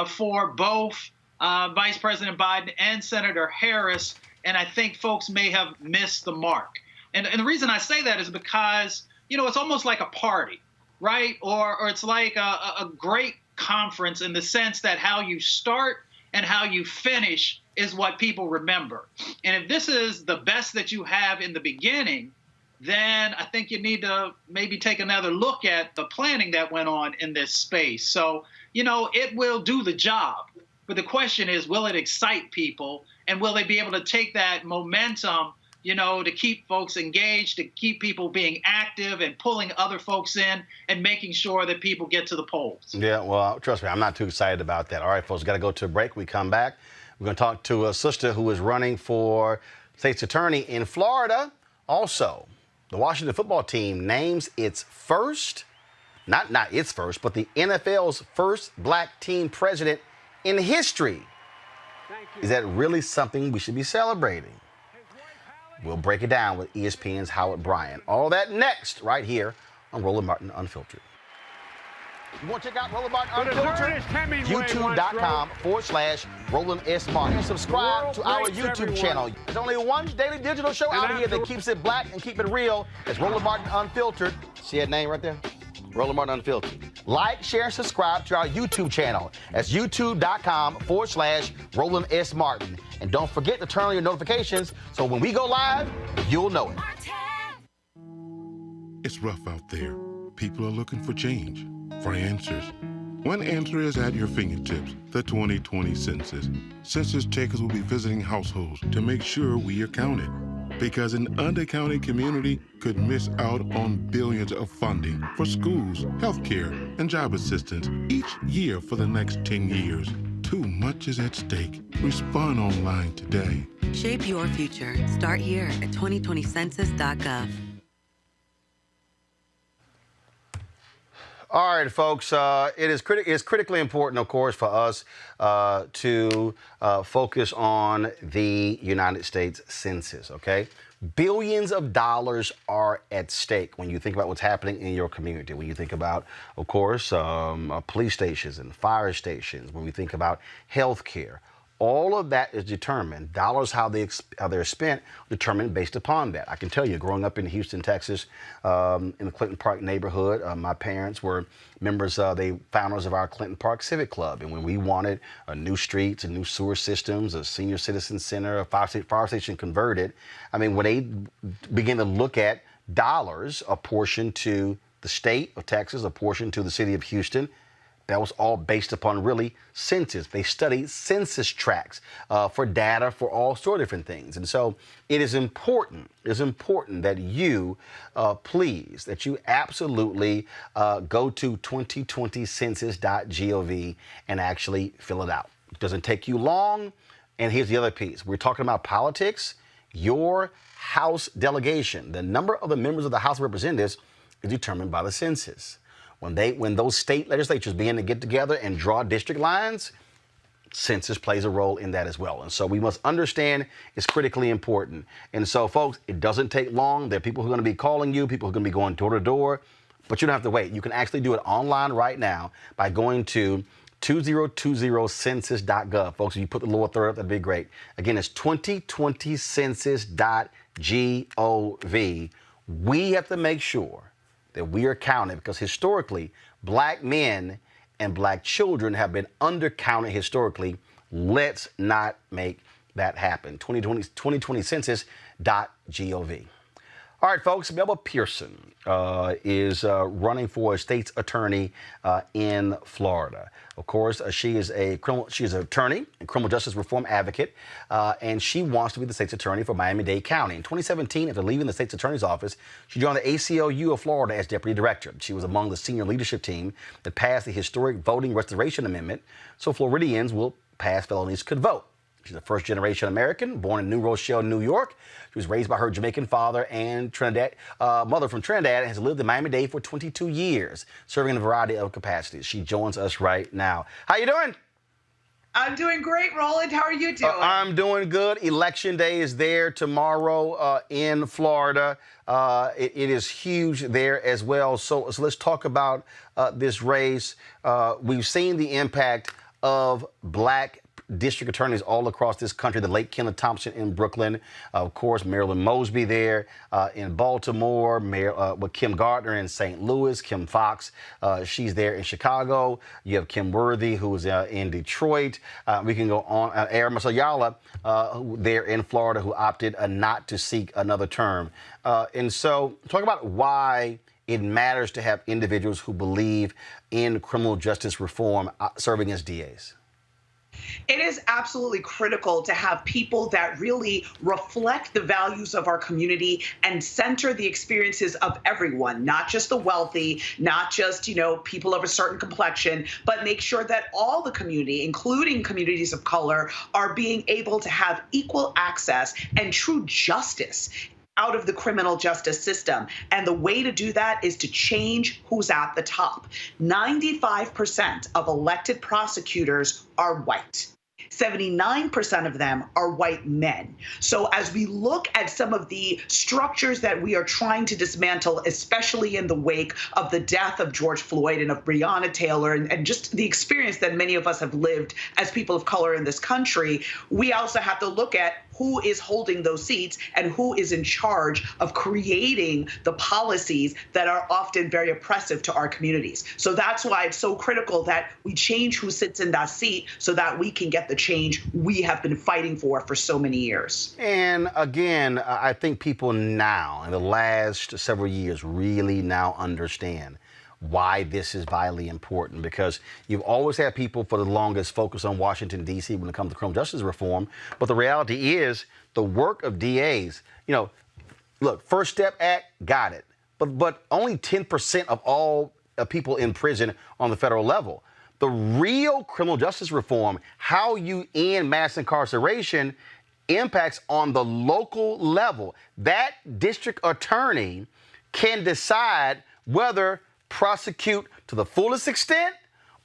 for both Vice President Biden and Senator Harris. And I think folks may have missed the mark. And the reason I say that is because, it's almost like a party. right? Or it's like a great conference in the sense that how you start and how you finish is what people remember. And if this is the best that you have in the beginning, then I think you need to maybe take another look at the planning that went on in this space. So, it will do the job. But the question is, will it excite people? And will they be able to take that momentum, to keep folks engaged, to keep people being active and pulling other folks in and making sure that people get to the polls? Yeah, well, trust me, I'm not too excited about that. All right, folks, got to go to a break. We come back. We're going to talk to a sister who is running for state's attorney in Florida. Also, the Washington football team names its first, not its first, but the NFL's first black team president in history. Is that really something we should be celebrating? We'll break it down with ESPN's Howard Bryant. All that next, right here on Roland Martin Unfiltered. You want to check out Roland Martin Unfiltered? YouTube.com/Roland S. Martin. And subscribe to our YouTube channel. There's only one daily digital show out here that keeps it black and keep it real. It's Roland Martin Unfiltered. See that name right there? Roland Martin Unfiltered. Like, share, and subscribe to our YouTube channel. That's youtube.com/Roland S. Martin. And don't forget to turn on your notifications so when we go live, you'll know it. It's rough out there. People are looking for change, for answers. One answer is at your fingertips, the 2020 Census. Census takers will be visiting households to make sure we are counted. Because an undercounted community could miss out on billions of funding for schools, healthcare, and job assistance each year for the next 10 years. Too much is at stake. Respond online today. Shape your future. Start here at 2020census.gov. All right, folks, it is critically important, of course, for us to focus on the United States Census, okay? Billions of dollars are at stake when you think about what's happening in your community. When you think about, of course, police stations and fire stations, when we think about health care, all of that is determined. Dollars, how they're spent, determined based upon that. I can tell you, growing up in Houston, Texas, in the Clinton Park neighborhood, my parents were members, they founders of our Clinton Park Civic Club. And when we wanted new streets and new sewer systems, a senior citizen center, a fire station converted, I mean, when they began to look at dollars apportioned to the state of Texas, apportioned to the city of Houston, that was all based upon really census. They studied census tracts for data for all sorts of different things. And so it is important that you, please, that you absolutely go to 2020census.gov and actually fill it out. It doesn't take you long. And here's the other piece. We're talking about politics. Your House delegation, the number of the members of the House of Representatives is determined by the census. When those state legislatures begin to get together and draw district lines, census plays a role in that as well. And so we must understand it's critically important. And so, folks, it doesn't take long. There are people who are going to be calling you, people who are going to be going door to door, but you don't have to wait. You can actually do it online right now by going to 2020census.gov. Folks, if you put the lower third up, that'd be great. Again, it's 2020census.gov. We have to make sure that we are counted because historically, black men and black children have been undercounted historically. Let's not make that happen. 2020census.gov. All right, folks, Melba Pearson is running for a state's attorney in Florida. Of course, she is an attorney and criminal justice reform advocate, and she wants to be the state's attorney for Miami-Dade County. In 2017, after leaving the state's attorney's office, she joined the ACLU of Florida as deputy director. She was among the senior leadership team that passed the historic Voting Restoration Amendment, so Floridians will pass felonies could vote. She's a first-generation American, born in New Rochelle, New York. She was raised by her Jamaican father and mother from Trinidad and has lived in Miami-Dade for 22 years, serving in a variety of capacities. She joins us right now. How you doing? I'm doing great, Roland. How are you doing? I'm doing good. Election day is there tomorrow in Florida. It is huge there as well. So let's talk about this race. We've seen the impact of black district attorneys all across this country. The late Kenneth Thompson in Brooklyn, of course, Marilyn Mosby there in Baltimore, with Kim Gardner in St. Louis, Kim Fox, she's there in Chicago. You have Kim Worthy, who is in Detroit. We can go on. Aaron Masayala there in Florida, who opted not to seek another term. And so talk about why it matters to have individuals who believe in criminal justice reform serving as DAs. It is absolutely critical to have people that really reflect the values of our community and center the experiences of everyone, not just the wealthy, not just, people of a certain complexion, but make sure that all the community, including communities of color, are being able to have equal access and true justice out of the criminal justice system. And the way to do that is to change who's at the top. 95% of elected prosecutors are white. 79% of them are white men. So as we look at some of the structures that we are trying to dismantle, especially in the wake of the death of George Floyd and of Breonna Taylor, and just the experience that many of us have lived as people of color in this country, we also have to look at who is holding those seats and who is in charge of creating the policies that are often very oppressive to our communities. So that's why it's so critical that we change who sits in that seat so that we can get the change we have been fighting for so many years. And again, I think people now, in the last several years, really now understand why this is vitally important, because you've always had people for the longest focus on Washington, D.C. when it comes to criminal justice reform. But the reality is the work of DAs, look, First Step Act, got it. But only 10% of all people in prison on the federal level. The real criminal justice reform, how you end mass incarceration, impacts on the local level. That district attorney can decide whether prosecute to the fullest extent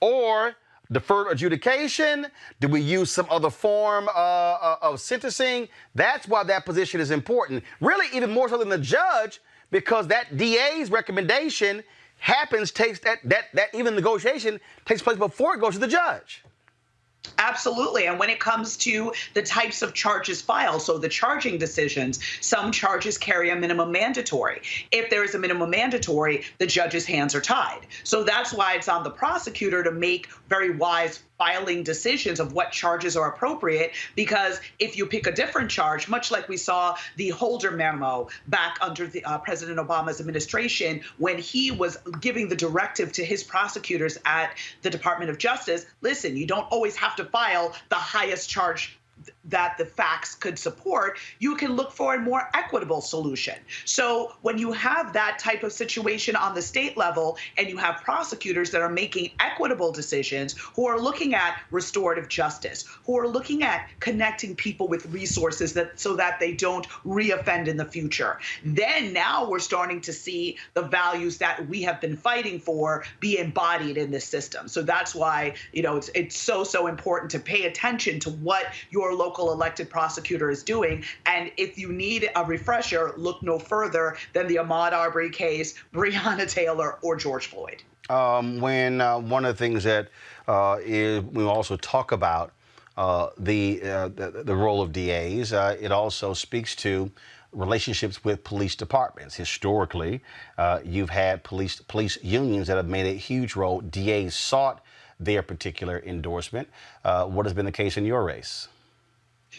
or deferred adjudication. Do we use some other form of sentencing? That's why that position is important. Really, even more so than the judge, because that DA's recommendation takes even negotiation takes place before it goes to the judge. Absolutely. And when it comes to the types of charges filed, so the charging decisions, some charges carry a minimum mandatory. If there is a minimum mandatory, the judge's hands are tied. So that's why it's on the prosecutor to make very wise filing decisions of what charges are appropriate, because if you pick a different charge, much like we saw the Holder memo back under the President Obama's administration, when he was giving the directive to his prosecutors at the Department of Justice, listen, you don't always have to file the highest charge that the facts could support. You can look for a more equitable solution. So when you have that type of situation on the state level and you have prosecutors that are making equitable decisions, who are looking at restorative justice, who are looking at connecting people with resources so that they don't reoffend in the future, then now we're starting to see the values that we have been fighting for be embodied in this system. So that's why, it's so important to pay attention to what your local elected prosecutor is doing. And if you need a refresher, look no further than the Ahmaud Arbery case, Breonna Taylor, or George Floyd. When one of the things that is, we also talk about the role of DAs, it also speaks to relationships with police departments. Historically, you've had police unions that have made a huge role. DAs sought their particular endorsement. What has been the case in your race?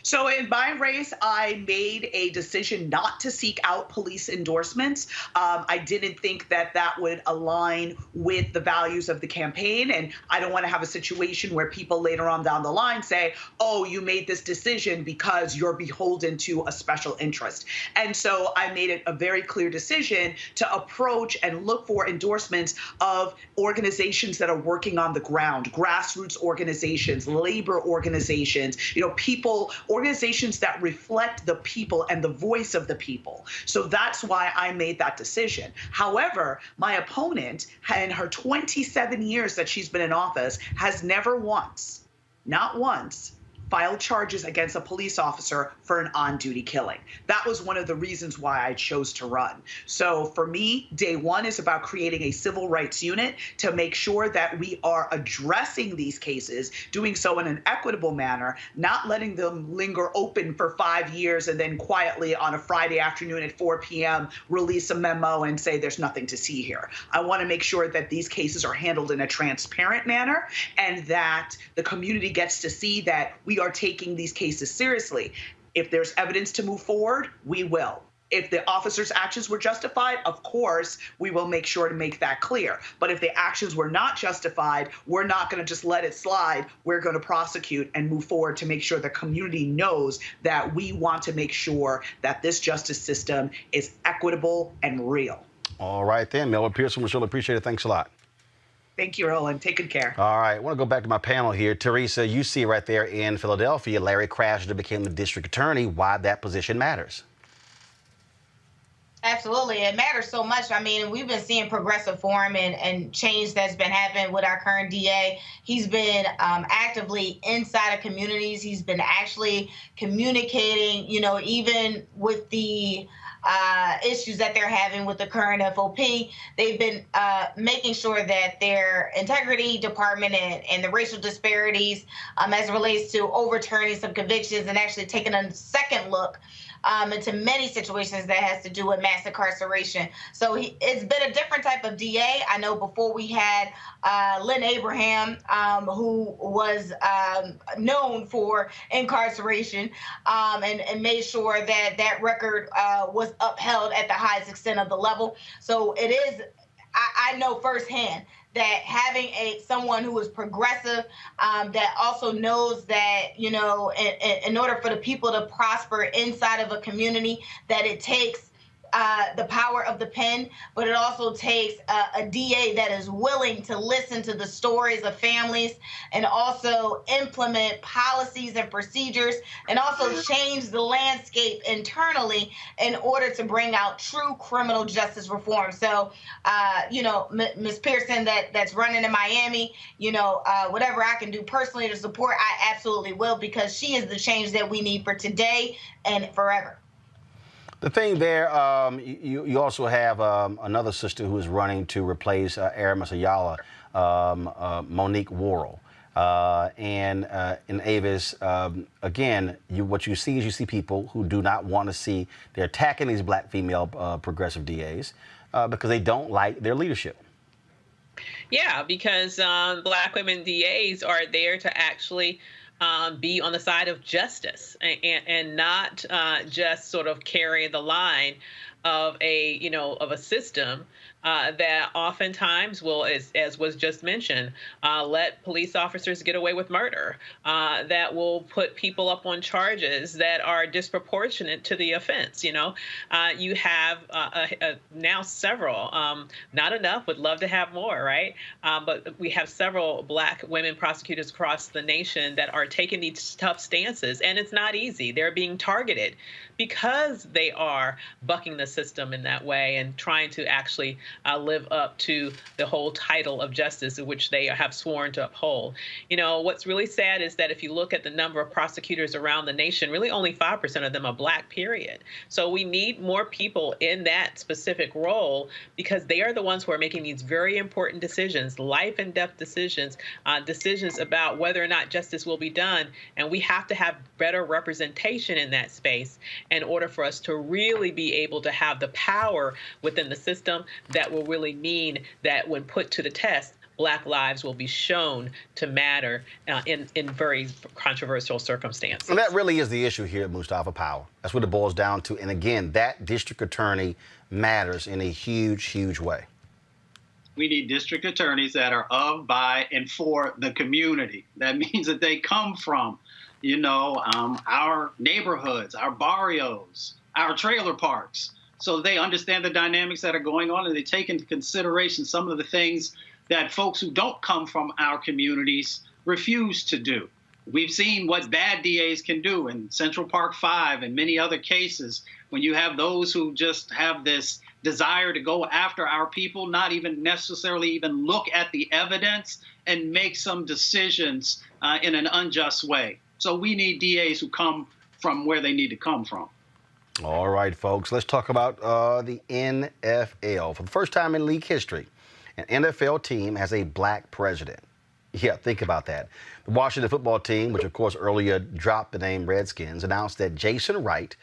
So in my race, I made a decision not to seek out police endorsements. I didn't think that would align with the values of the campaign. And I don't want to have a situation where people later on down the line say, oh, you made this decision because you're beholden to a special interest. And so I made it a very clear decision to approach and look for endorsements of organizations that are working on the ground, grassroots organizations, labor organizations, organizations that reflect the people and the voice of the people. So that's why I made that decision. However, my opponent, in her 27 years that she's been in office, has never once, not once, filed charges against a police officer for an on-duty killing. That was one of the reasons why I chose to run. So for me, day one is about creating a civil rights unit to make sure that we are addressing these cases, doing so in an equitable manner, not letting them linger open for 5 years and then quietly on a Friday afternoon at 4 p.m. release a memo and say there's nothing to see here. I want to make sure that these cases are handled in a transparent manner and that the community gets to see that we are taking these cases seriously. If there's evidence to move forward, we will. If the officer's actions were justified, of course, we will make sure to make that clear. But if the actions were not justified, we're not going to just let it slide. We're going to prosecute and move forward to make sure the community knows that we want to make sure that this justice system is equitable and real. All right, then. Melvin Pearson, we really appreciate it. Thanks a lot. Thank you, Roland. Take good care. All right. I want to go back to my panel here. Teresa, you see right there in Philadelphia, Larry Krasner became the district attorney. Why that position matters. Absolutely. It matters so much. I mean, we've been seeing progressive form and change that's been happening with our current DA. He's been actively inside of communities. He's been actually communicating, even with the issues that they're having with the current FOP. They've been making sure that their integrity department and the racial disparities as it relates to overturning some convictions and actually taking a second look into many situations that has to do with mass incarceration. So it's been a different type of DA. I know before we had Lynn Abraham, who was known for incarceration and made sure that that record was upheld at the highest extent of the level. So it is, I know firsthand that having someone who is progressive, that also knows that, in order for the people to prosper inside of a community, that it takes the power of the pen, but it also takes a DA that is willing to listen to the stories of families and also implement policies and procedures and also change the landscape internally in order to bring out true criminal justice reform. So, Ms. Pearson that's running in Miami, whatever I can do personally to support, I absolutely will, because she is the change that we need for today and forever. The thing there, you also have another sister who is running to replace Aramis Ayala, Monique Worrell. And in Avis, again, what you see is you see people who do not want to see, they're attacking these black female progressive DAs because they don't like their leadership. Yeah, because black women DAs are there to actually be on the side of justice and not just sort of carry the line of a system that oftentimes will, as was just mentioned, let police officers get away with murder, that will put people up on charges that are disproportionate to the offense. You have now several, not enough, would love to have more, right? But we have several black women prosecutors across the nation that are taking these tough stances, and it's not easy. They're being targeted because they are bucking the system in that way and trying to actually live up to the whole title of justice, which they have sworn to uphold. What's really sad is that if you look at the number of prosecutors around the nation, really only 5% of them are black, period. So we need more people in that specific role because they are the ones who are making these very important decisions, life and death decisions, decisions about whether or not justice will be done. And we have to have better representation in that space in order for us to really be able to have the power within the system that will really mean that when put to the test, black lives will be shown to matter in very controversial circumstances. And that really is the issue here at Mustafa, power. That's what it boils down to. And again, that district attorney matters in a huge, huge way. We need district attorneys that are of, by, and for the community. That means that they come from, our neighborhoods, our barrios, our trailer parks. So they understand the dynamics that are going on, and they take into consideration some of the things that folks who don't come from our communities refuse to do. We've seen what bad DAs can do in Central Park 5 and many other cases when you have those who just have this desire to go after our people, not even necessarily even look at the evidence and make some decisions in an unjust way. So we need DAs who come from where they need to come from. All right, folks, let's talk about the NFL. For the first time in league history, an NFL team has a black president. Yeah, think about that. The Washington football team, which of course earlier dropped the name Redskins, announced that Jason Wright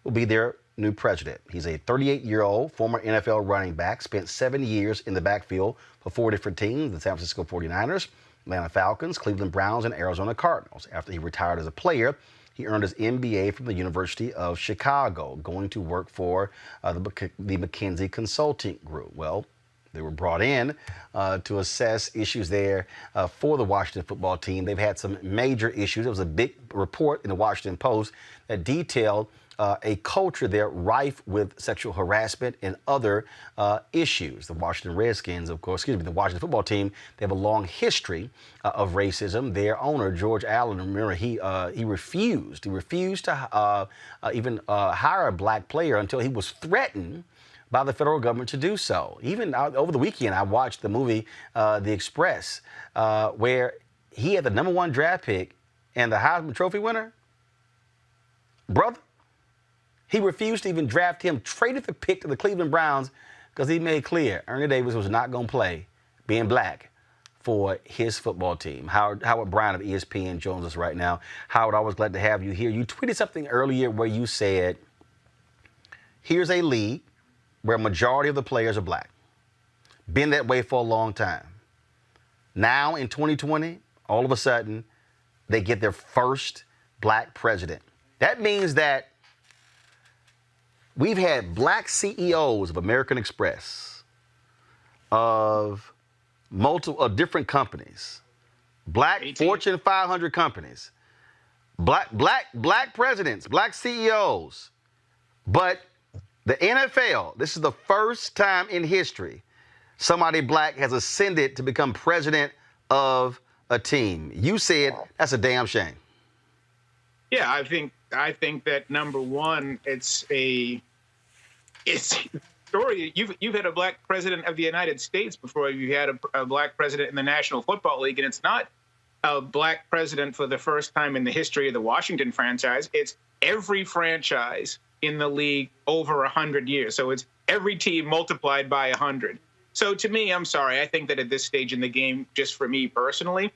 will be their new president. He's a 38-year-old former NFL running back, spent 7 years in the backfield for 4 different teams, the San Francisco 49ers, Atlanta Falcons, Cleveland Browns, and Arizona Cardinals. After he retired as a player, he earned his MBA from the University of Chicago, going to work for the McKinsey Consulting Group. Well, they were brought in to assess issues there for the Washington football team. They've had some major issues. There was a big report in the Washington Post that detailed a culture there rife with sexual harassment and other issues. The Washington Redskins, of course, the Washington football team, they have a long history of racism. Their owner, George Allen, remember, he refused to even hire a black player until he was threatened by the federal government to do so. Even over the weekend, I watched the movie The Express, where he had the #1 draft pick and the Heisman Trophy winner, brother. He refused to even draft him, traded the pick to the Cleveland Browns because he made clear Ernie Davis was not going to play being black for his football team. Howard Bryant of ESPN joins us right now. Howard, always glad to have you here. You tweeted something earlier where you said, here's a league where a majority of the players are black. Been that way for a long time. Now in 2020, all of a sudden, they get their first black president. That means that we've had black CEOs of American Express, of different companies, black 18. Fortune 500 companies, black presidents, black CEOs, but the NFL, this is the first time in history somebody black has ascended to become president of a team. You said that's a damn shame. Yeah, I think that number one, it's a story. You've had a black president of the United States before. You had a black president in the National Football League, and it's not a black president for the first time in the history of the Washington franchise. It's every franchise in the league over 100 years. So it's every team multiplied by 100. So to me, I'm sorry, I think that at this stage in the game, just for me personally,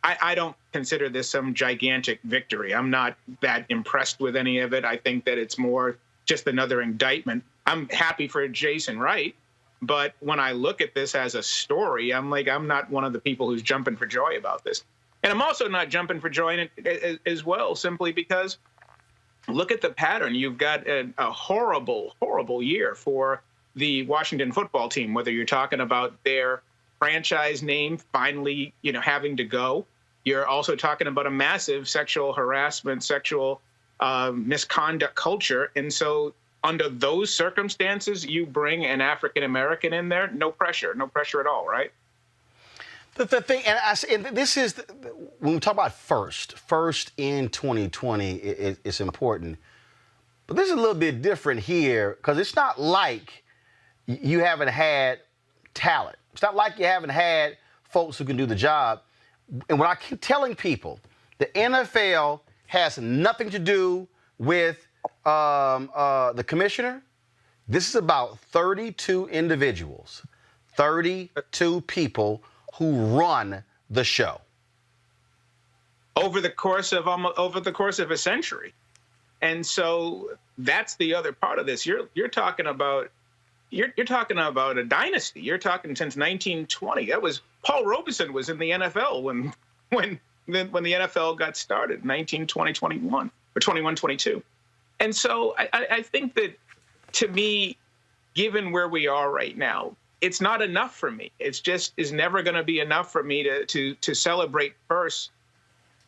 I don't consider this some gigantic victory. I'm not that impressed with any of it. I think that it's more just another indictment. I'm happy for Jason Wright, but when I look at this as a story, I'm not one of the people who's jumping for joy about this. And I'm also not jumping for joy in it as well, simply because look at the pattern. You've got a horrible, horrible year for the Washington football team, whether you're talking about their franchise name finally, having to go. You're also talking about a massive sexual harassment, sexual misconduct culture. And so under those circumstances, you bring an African-American in there, no pressure at all, right? The thing, and this is, when we talk about first in 2020, it's important. But this is a little bit different here because it's not like you haven't had talent. It's not like you haven't had folks who can do the job. And what I keep telling people, the NFL has nothing to do with the commissioner. This is about 32 individuals, 32 people who run the show over the course of a century. And so that's the other part of this. You're talking about a dynasty. You're talking since 1920. That was Paul Robeson was in the NFL when the NFL got started, 1920, 21 or 21, 22. And so I think that, to me, given where we are right now, it's not enough for me. It's just is never going to be enough for me to celebrate first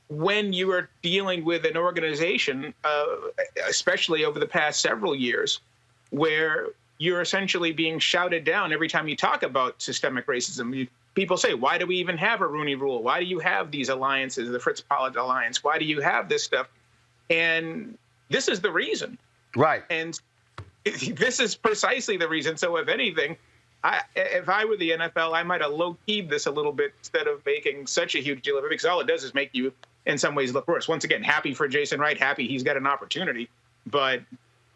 when you are dealing with an organization, especially over the past several years, where you're essentially being shouted down every time you talk about systemic racism. People say, why do we even have a Rooney Rule? Why do you have these alliances, the Fritz Pollard alliance? Why do you have this stuff? And this is the reason. Right. And this is precisely the reason. So if anything, if I were the NFL, I might have low-keyed this a little bit instead of making such a huge deal of it, because all it does is make you in some ways look worse. Once again, happy for Jason Wright, happy he's got an opportunity, but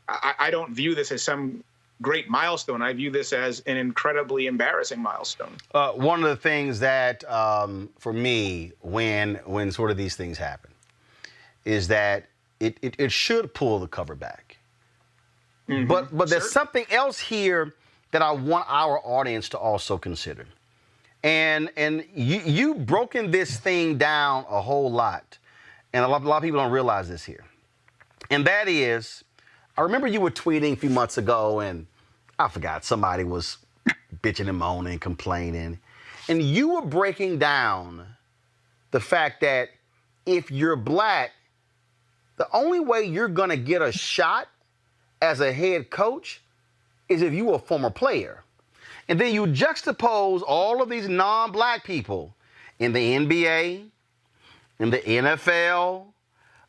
I don't view this as some great milestone. I view this as an incredibly embarrassing milestone. One of the things that, for me, when sort of these things happen, is that it should pull the cover back. Mm-hmm. But there's something else here that I want our audience to also consider. And you've broken this thing down a whole lot, and a lot of people don't realize this here. And that is, I remember you were tweeting a few months ago, and I forgot, somebody was bitching and moaning, complaining, and you were breaking down the fact that if you're black, the only way you're going to get a shot as a head coach is if you were a former player. And then you juxtapose all of these non-black people in the NBA, in the NFL,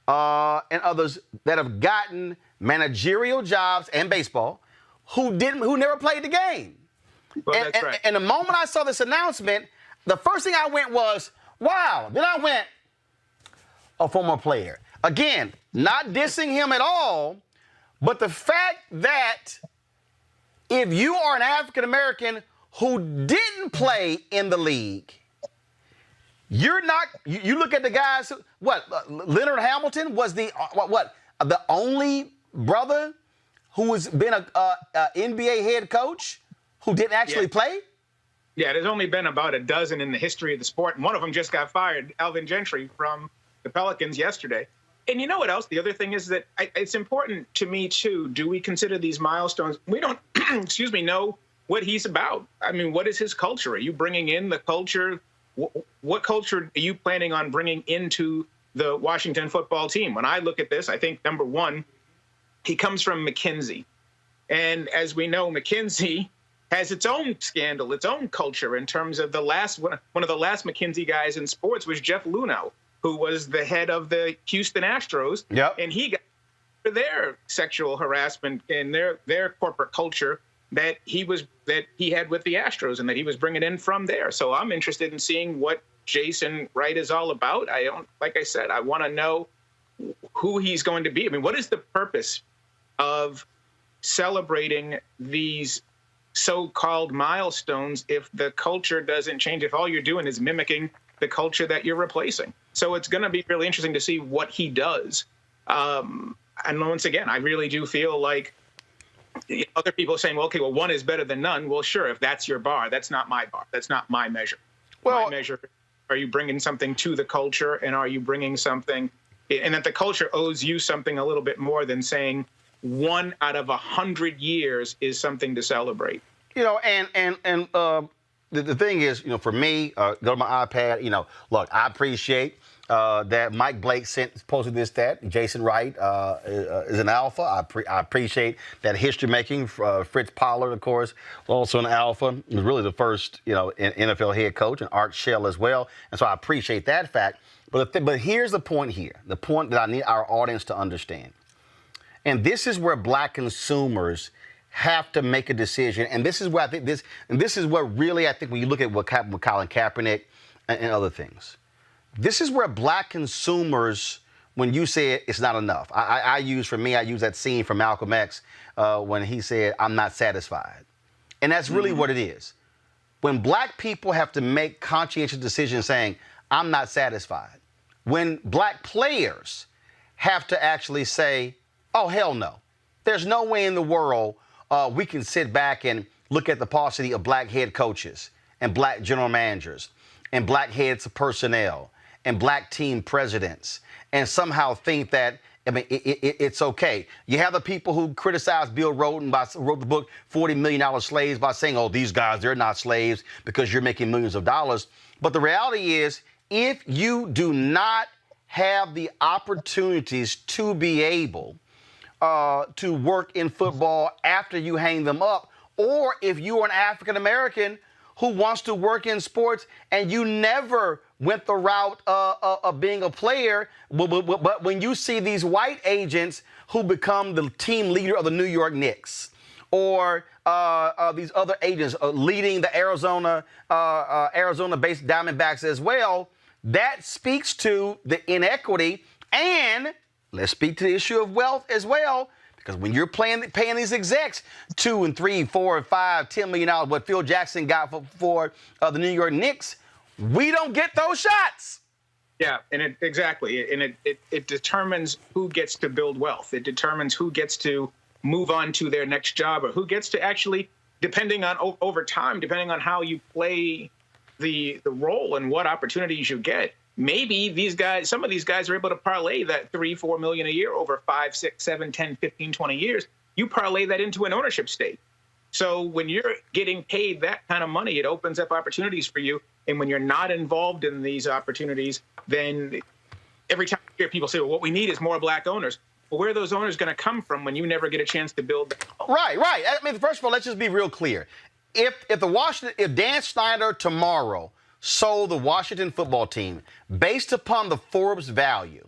and others that have gotten managerial jobs and baseball who never played the game. Well, that's right. And the moment I saw this announcement, the first thing I went was, wow. Then I went, a former player. Again, not dissing him at all, but the fact that if you are an African American who didn't play in the league, you're not. You look at the guys. Leonard Hamilton was the only brother who has been a NBA head coach who didn't actually play. Yeah, there's only been about a dozen in the history of the sport, and one of them just got fired, Alvin Gentry from the Pelicans yesterday. And you know what else? The other thing is that it's important to me, too. Do we consider these milestones? We don't, know what he's about. I mean, what is his culture? Are you bringing in the culture? What culture are you planning on bringing into the Washington football team? When I look at this, I think, number one, he comes from McKinsey. And as we know, McKinsey has its own scandal, its own culture in terms of one of the last McKinsey guys in sports was Jeff Luhnow, who was the head of the Houston Astros. Yep. And he got for their sexual harassment and their corporate culture that he had with the Astros and that he was bringing in from there. So I'm interested in seeing what Jason Wright is all about. Like I said, I want to know who he's going to be. I mean, what is the purpose of celebrating these so-called milestones if the culture doesn't change, if all you're doing is mimicking the culture that you're replacing? So it's going to be really interesting to see what he does. And once again, I really do feel like other people are saying, well, okay, well, one is better than none. Well, sure, if that's your bar, that's not my bar. That's not my measure. Well, my measure, are you bringing something to the culture, and are you bringing something, and that the culture owes you something a little bit more than saying 1 out of 100 years is something to celebrate. The thing is, for me, go to my iPad, look, I appreciate that Mike Blake posted this, that Jason Wright is an alpha. I appreciate that history making. Fritz Pollard, of course, also an alpha. He was really the first, NFL head coach, and Art Shell as well. And so I appreciate that fact. But here's the point here, the point that I need our audience to understand. And this is where black consumers have to make a decision. And this is where I think this is what really, I think, when you look at what happened with Colin Kaepernick and other things, this is where black consumers, when you say it's not enough, I use that scene from Malcolm X when he said, I'm not satisfied. And that's really what it is. When black people have to make conscientious decisions saying, I'm not satisfied. When black players have to actually say, oh, hell no. There's no way in the world we can sit back and look at the paucity of black head coaches and black general managers and black heads of personnel and black team presidents and somehow think that, it's okay. You have the people who criticize Bill Rhoden wrote the book $40 Million Slaves by saying, oh, these guys, they're not slaves because you're making millions of dollars. But the reality is, if you do not have the opportunities to be able to work in football after you hang them up, or if you are an African American who wants to work in sports and you never went the route of being a player, but when you see these white agents who become the team leader of the New York Knicks, or these other agents leading the Arizona-based Diamondbacks as well, that speaks to the inequity, and let's speak to the issue of wealth as well. Because when you're paying these execs $2 and $3, $4 and $5, $10 million, what Phil Jackson got for the New York Knicks, we don't get those shots. Yeah, and it determines who gets to build wealth. It determines who gets to move on to their next job, or who gets to actually, depending on over time, depending on how you play the role and what opportunities you get. Maybe some of these guys are able to parlay that $3-4 million a year over 5, 6, 7, 10, 15, 20 years. You parlay that into an ownership stake. So when you're getting paid that kind of money, it opens up opportunities for you. And when you're not involved in these opportunities, then every time you hear people say, well, what we need is more black owners. Well, where are those owners going to come from when you never get a chance to build? Right. I mean, first of all, let's just be real clear. If Dan Snyder tomorrow sold the Washington football team based upon the Forbes value,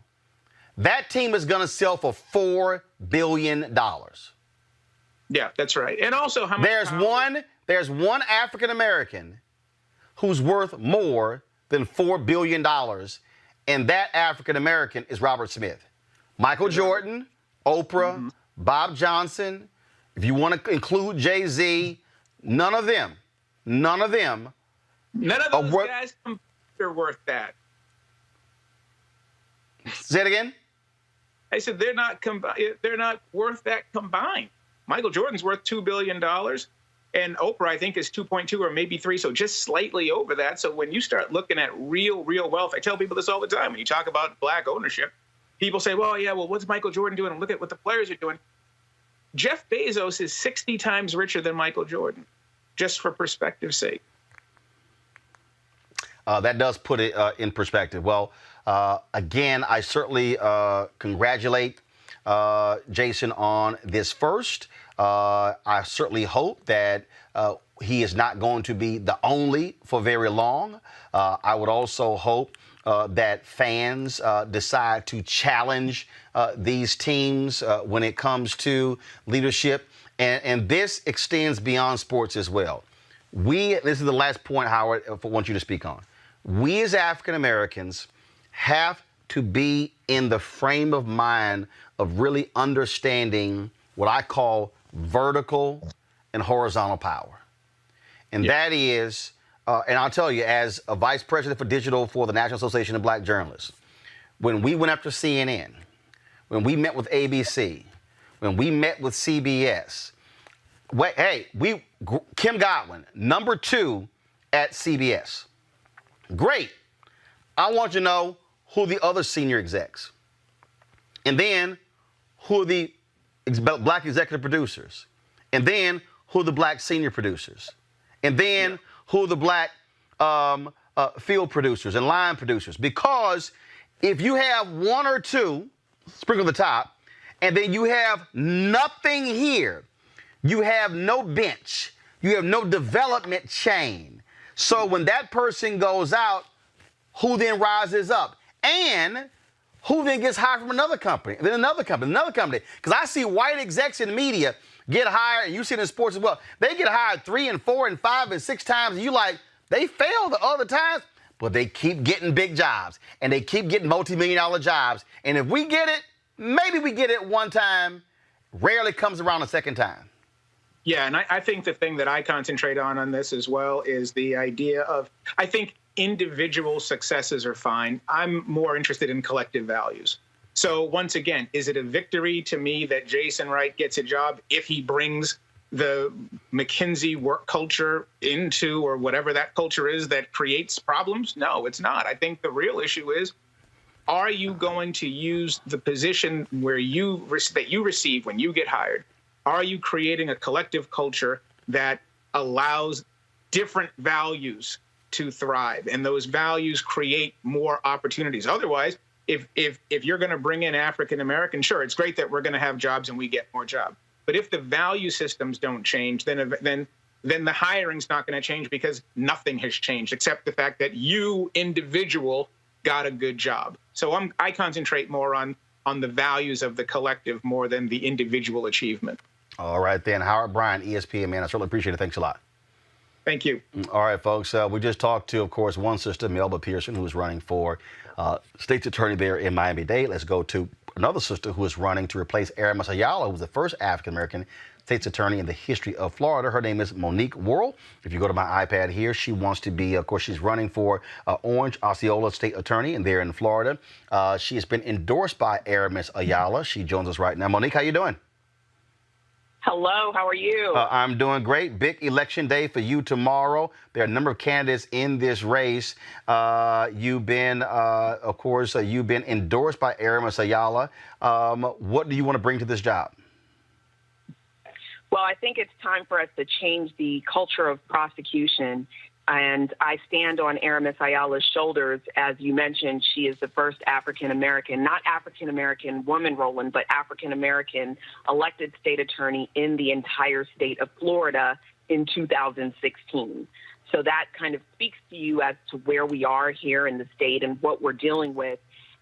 that team is going to sell for $4 billion. Yeah, that's right. And also, how much there's one African American who's worth more than $4 billion, and that African American is Robert Smith. Michael Jordan, Oprah, Bob Johnson. If you want to include Jay-Z, none of them. None of those guys are worth that. Say it again. I said they're not worth that combined. Michael Jordan's worth $2 billion, and Oprah, I think, is 2.2 or maybe 3, so just slightly over that. So when you start looking at real wealth, I tell people this all the time. When you talk about black ownership, people say, well, what's Michael Jordan doing? And look at what the players are doing. Jeff Bezos is 60 times richer than Michael Jordan, just for perspective's sake. That does put it in perspective. Well, again, I certainly congratulate Jason on this first. I certainly hope that he is not going to be the only for very long. I would also hope that fans decide to challenge these teams when it comes to leadership. And this extends beyond sports as well. This is the last point, Howard, I want you to speak on. We as African Americans have to be in the frame of mind of really understanding what I call vertical and horizontal power. And that is, and I'll tell you, as a vice president for digital for the National Association of Black Journalists, when we went after CNN, when we met with ABC, when we met with CBS, Kim Godwin, number 2 at CBS. Great. I want you to know who the other senior execs, and then who are the black executive producers, and then who are the black senior producers, and then who are the black field producers and line producers. Because if you have 1 or 2, sprinkle the top, and then you have nothing here, you have no bench, you have no development chain. So when that person goes out, who then rises up? And who then gets hired from another company, then another company, another company? Because I see white execs in the media get hired, and you see it in sports as well. They get hired 3 and 4 and 5 and 6 times, and you like, they fail the other times, but they keep getting big jobs, and they keep getting multi-million-dollar jobs. And if we get it, maybe we get it one time, rarely comes around a second time. Yeah, and I think the thing that I concentrate on this as well is the idea of, I think individual successes are fine. I'm more interested in collective values. So once again, is it a victory to me that Jason Wright gets a job if he brings the McKinsey work culture into, or whatever that culture is that creates problems? No, it's not. I think the real issue is, are you going to use the position that you receive when you get hired? Are you creating a collective culture that allows different values to thrive, and those values create more opportunities? Otherwise, if you're going to bring in African American, sure, it's great that we're going to have jobs and we get more jobs. But if the value systems don't change, then the hiring's not going to change, because nothing has changed except the fact that you individual got a good job. So I concentrate more on the values of the collective more than the individual achievement. All right, then. Howard Bryant, ESPN, man. I certainly appreciate it. Thanks a lot. Thank you. All right, folks. We just talked to, of course, one sister, Melba Pearson, who is running for state's attorney there in Miami-Dade. Let's go to another sister who is running to replace Aramis Ayala, who was the first African-American state's attorney in the history of Florida. Her name is Monique Worrell. If you go to my iPad here, she wants to be, of course, she's running for Orange Osceola state attorney, and there in Florida. She has been endorsed by Aramis Ayala. She joins us right now. Monique, how you doing? Hello, how are you? I'm doing great. Big election day for you tomorrow. There are a number of candidates in this race. You've been, of course, you've been endorsed by Aramis Ayala. What do you want to bring to this job? Well, I think it's time for us to change the culture of prosecution. And I stand on Aramis Ayala's shoulders. As you mentioned, she is the first African-American, not African-American woman, Roland, but African-American elected state attorney in the entire state of Florida in 2016. So that kind of speaks to you as to where we are here in the state and what we're dealing with.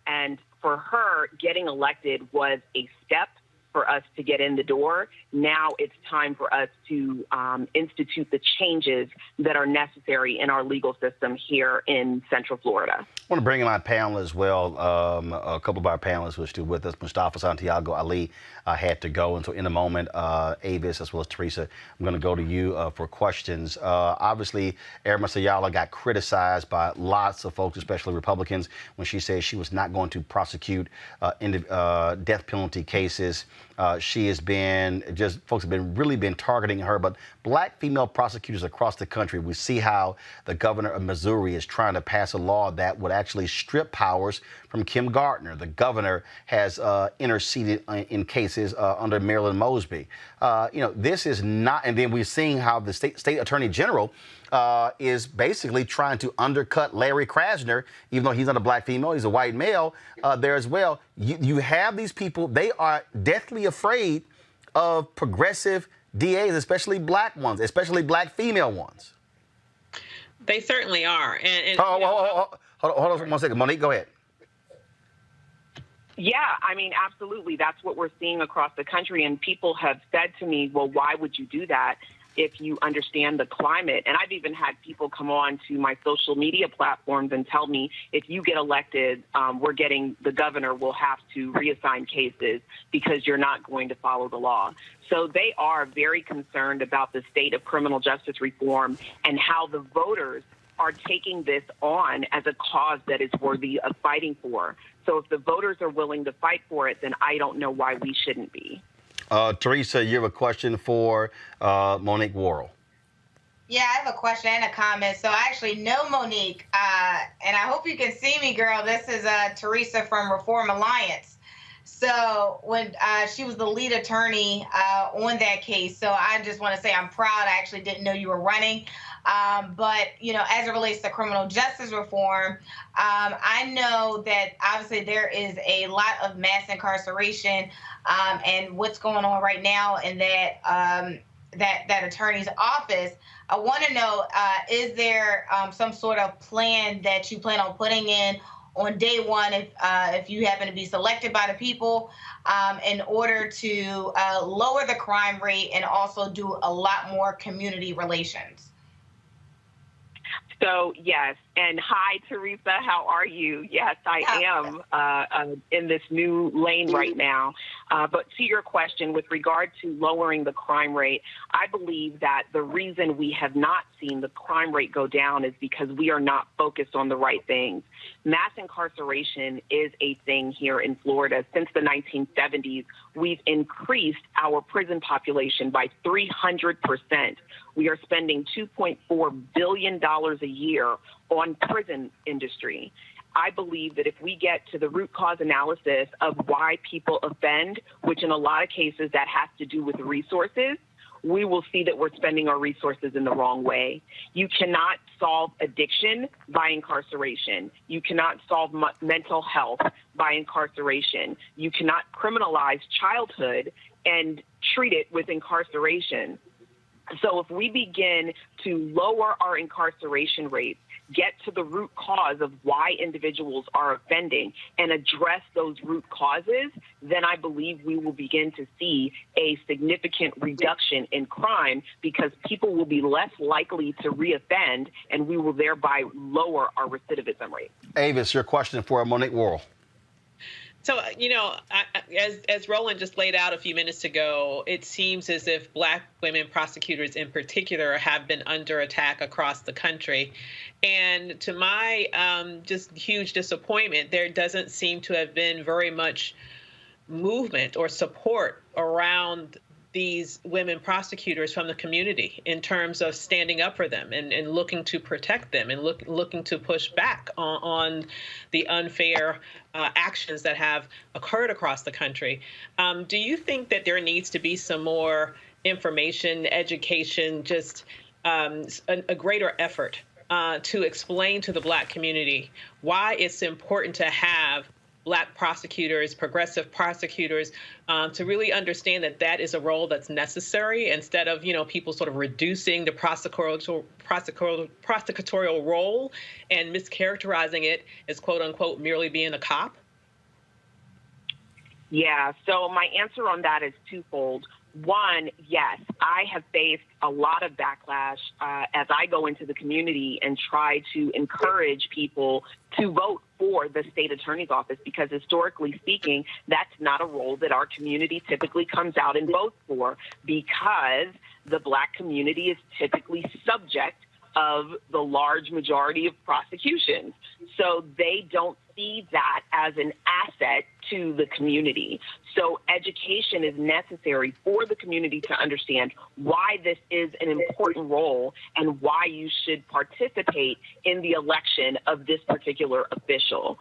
And for her, getting elected was a step for us to get in the door. Now it's time for us to institute the changes that are necessary in our legal system here in Central Florida. I want to bring in my panel as well. A couple of our panelists who are still with us. Mustafa Santiago Ali had to go. And so in a moment, Avis as well as Teresa, I'm going to go to you for questions. Obviously, Aramis Ayala got criticized by lots of folks, especially Republicans, when she said she was not going to prosecute death penalty cases. She has been folks have really been targeting her, but black female prosecutors across the country, we see how the governor of Missouri is trying to pass a law that would actually strip powers from Kim Gardner. The governor has interceded in cases under Marilyn Mosby. This is not, and then we're seeing how the state attorney general is basically trying to undercut Larry Krasner, even though he's not a black female, he's a white male there as well. You have these people, they are deathly afraid of progressive DAs, especially black ones, especially black female ones. They certainly are. Hold on 1 second. Monique, go ahead. Yeah, I mean, absolutely. That's what we're seeing across the country. And people have said to me, well, why would you do that if you understand the climate? And I've even had people come on to my social media platforms and tell me, if you get elected, the governor will have to reassign cases because you're not going to follow the law. So they are very concerned about the state of criminal justice reform and how the voters are taking this on as a cause that is worthy of fighting for. So if the voters are willing to fight for it, then I don't know why we shouldn't be. Teresa, you have a question for Monique Worrell. Yeah, I have a question and a comment. So I actually know Monique, and I hope you can see me, girl. This is Teresa from Reform Alliance. So when she was the lead attorney on that case, so I just want to say I'm proud. I actually didn't know you were running. But, as it relates to criminal justice reform, I know that obviously there is a lot of mass incarceration and what's going on right now in that attorney's office. I want to know, is there some sort of plan that you plan on putting in on day one if you happen to be selected by the people in order to lower the crime rate and also do a lot more community relations? So, yes. And hi, Teresa. How are you? Yes, I am in this new lane right now. But to your question, with regard to lowering the crime rate, I believe that the reason we have not seen the crime rate go down is because we are not focused on the right things. Mass incarceration is a thing here in Florida. Since the 1970s, we've increased our prison population by 300%. We are spending $2.4 billion a year on prison industry. I believe that if we get to the root cause analysis of why people offend, which in a lot of cases that has to do with resources, we will see that we're spending our resources in the wrong way. You cannot solve addiction by incarceration. You cannot solve mental health by incarceration. You cannot criminalize childhood and treat it with incarceration. So if we begin to lower our incarceration rates, get to the root cause of why individuals are offending and address those root causes, then I believe we will begin to see a significant reduction in crime because people will be less likely to reoffend and we will thereby lower our recidivism rate. Avis, your question for Monique Worrell. So, as Roland just laid out a few minutes ago, it seems as if Black women prosecutors in particular have been under attack across the country. And to my just huge disappointment, there doesn't seem to have been very much movement or support around these women prosecutors from the community in terms of standing up for them and looking to protect them and looking to push back on the unfair actions that have occurred across the country. Do you think that there needs to be some more information, education, just a greater effort to explain to the Black community why it's important to have Black prosecutors, progressive prosecutors, to really understand that that is a role that's necessary instead of, people sort of reducing the prosecutorial role and mischaracterizing it as, quote unquote, merely being a cop? Yeah, so my answer on that is twofold. One, yes, I have faced a lot of backlash as I go into the community and try to encourage people to vote for the state attorney's office because historically speaking, that's not a role that our community typically comes out and votes for because the Black community is typically subject of the large majority of prosecutions. So they don't see that as an asset to the community. So education is necessary for the community to understand why this is an important role and why you should participate in the election of this particular official.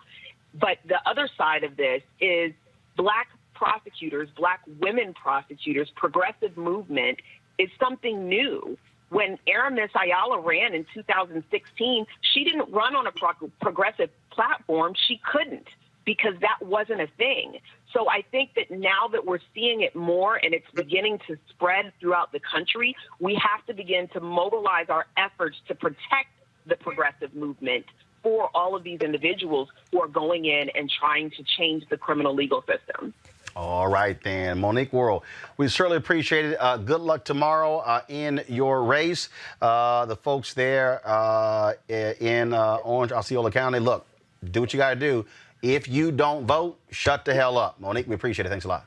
But the other side of this is Black prosecutors, Black women prosecutors, progressive movement is something new. When Aramis Ayala ran in 2016, she didn't run on a progressive platform. She couldn't because that wasn't a thing. So I think that now that we're seeing it more and it's beginning to spread throughout the country, we have to begin to mobilize our efforts to protect the progressive movement for all of these individuals who are going in and trying to change the criminal legal system. All right, then. Monique Worrell, we certainly appreciate it. Good luck tomorrow in your race. The folks there in Orange, Osceola County, look, do what you got to do. If you don't vote, shut the hell up. Monique, we appreciate it. Thanks a lot.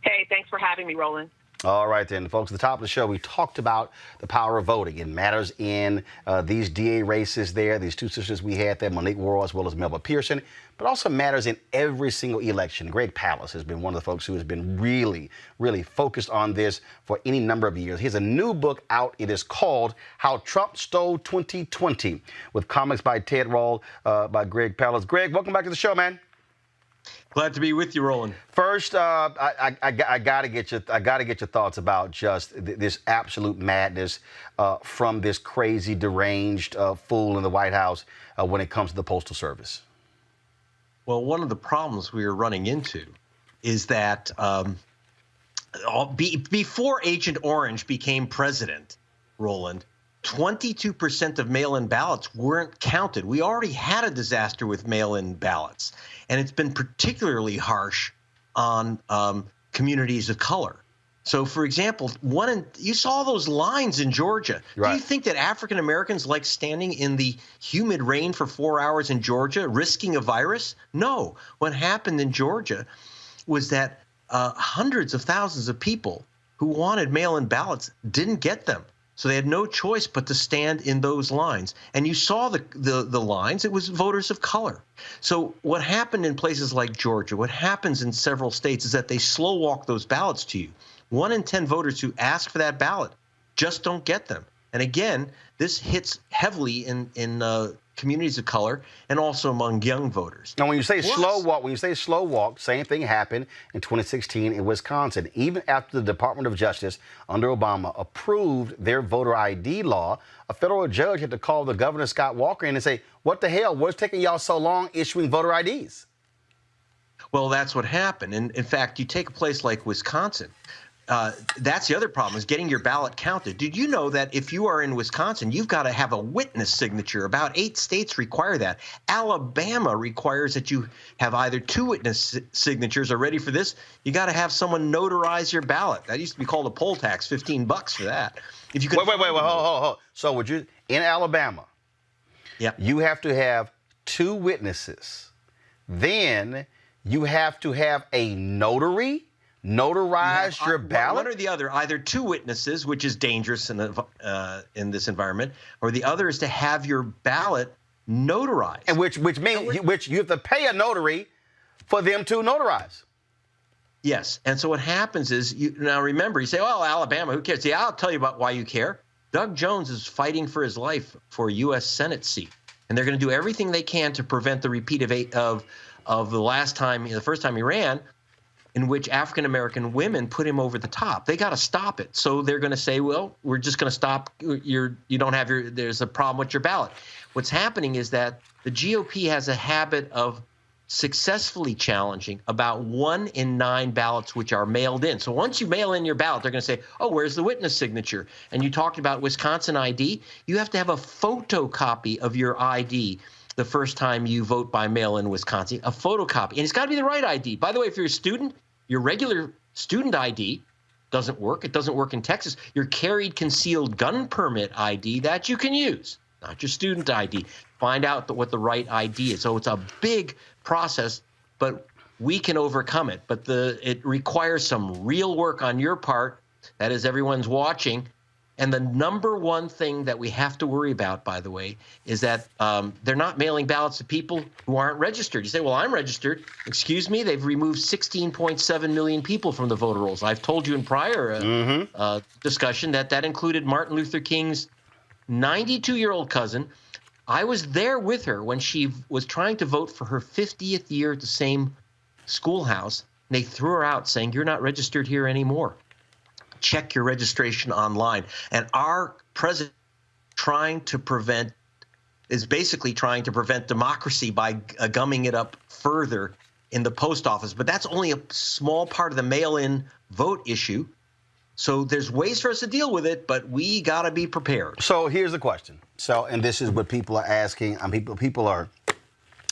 Hey, thanks for having me, Roland. All right, then, folks, at the top of the show, we talked about the power of voting. It matters in these DA races there, these two sisters we had there, Monique Worrell as well as Melba Pearson, but also matters in every single election. Greg Palast has been one of the folks who has been really, really focused on this for any number of years. He has a new book out. It is called How Trump Stole 2020 with comics by Ted Rall, by Greg Palast. Greg, welcome back to the show, man. Glad to be with you, Roland. First, I gotta get your thoughts about just this absolute madness from this crazy, deranged fool in the White House when it comes to the Postal Service. Well, one of the problems we are running into is that before Agent Orange became president, Roland, 22% of mail-in ballots weren't counted. We already had a disaster with mail-in ballots, and it's been particularly harsh on communities of color. So, for example, you saw those lines in Georgia. Right. Do you think that African Americans like standing in the humid rain for 4 hours in Georgia, risking a virus? No. What happened in Georgia was that hundreds of thousands of people who wanted mail-in ballots didn't get them. So they had no choice but to stand in those lines. And you saw the lines. It was voters of color. So what happened in places like Georgia, what happens in several states is that they slow walk those ballots to you. 1 in 10 voters who ask for that ballot just don't get them. And again, this hits heavily in communities of color and also among young voters. Now, when you say slow walk, same thing happened in 2016 in Wisconsin. Even after the Department of Justice under Obama approved their voter ID law, a federal judge had to call the governor, Scott Walker, in and say, what the hell? What's taking y'all so long issuing voter IDs? Well, that's what happened. And in fact, you take a place like Wisconsin. that's the other problem, is getting your ballot counted. Did you know that if you are in Wisconsin, you've got to have a witness signature? About 8 states require that. Alabama requires that you have either 2 witness signatures, or ready for this, you got to have someone notarize your ballot. That used to be called a poll tax, $15 for that. If you could Wait, hold. So would you, in Alabama, you have to have 2 witnesses. Then you have to have a notary notarize your ballot? One or the other, either 2 witnesses, which is dangerous in this environment, or the other is to have your ballot notarized. And which means which you have to pay a notary for them to notarize. Yes. And so what happens is, now remember, you say, oh, Alabama, who cares? Yeah, I'll tell you about why you care. Doug Jones is fighting for his life for a U.S. Senate seat. And they're going to do everything they can to prevent the repeat of the first time he ran, in which African-American women put him over the top. They got to stop it. So they're going to say, well, we're just going to stop. There's a problem with your ballot. What's happening is that the GOP has a habit of successfully challenging about 1 in 9 ballots which are mailed in. So once you mail in your ballot, they're going to say, oh, where's the witness signature? And you talked about Wisconsin ID. You have to have a photocopy of your ID the first time you vote by mail in Wisconsin, a photocopy. And it's got to be the right ID. By the way, if you're a student, your regular student ID doesn't work. It doesn't work in Texas. Your carried concealed gun permit ID, that you can use, not your student ID. Find out what the right ID is. So it's a big process, but we can overcome it. But it requires some real work on your part. That is, everyone's watching. And the number one thing that we have to worry about, by the way, is that they're not mailing ballots to people who aren't registered. You say, well, I'm registered. Excuse me, they've removed 16.7 million people from the voter rolls. I've told you in prior discussion that included Martin Luther King's 92-year-old cousin. I was there with her when she was trying to vote for her 50th year at the same schoolhouse. And they threw her out saying, you're not registered here anymore. Check your registration online. And our president is basically trying to prevent democracy by gumming it up further in the post office. But that's only a small part of the mail-in vote issue. So there's ways for us to deal with it, but we got to be prepared. So here's the question. And this is what people are asking. People are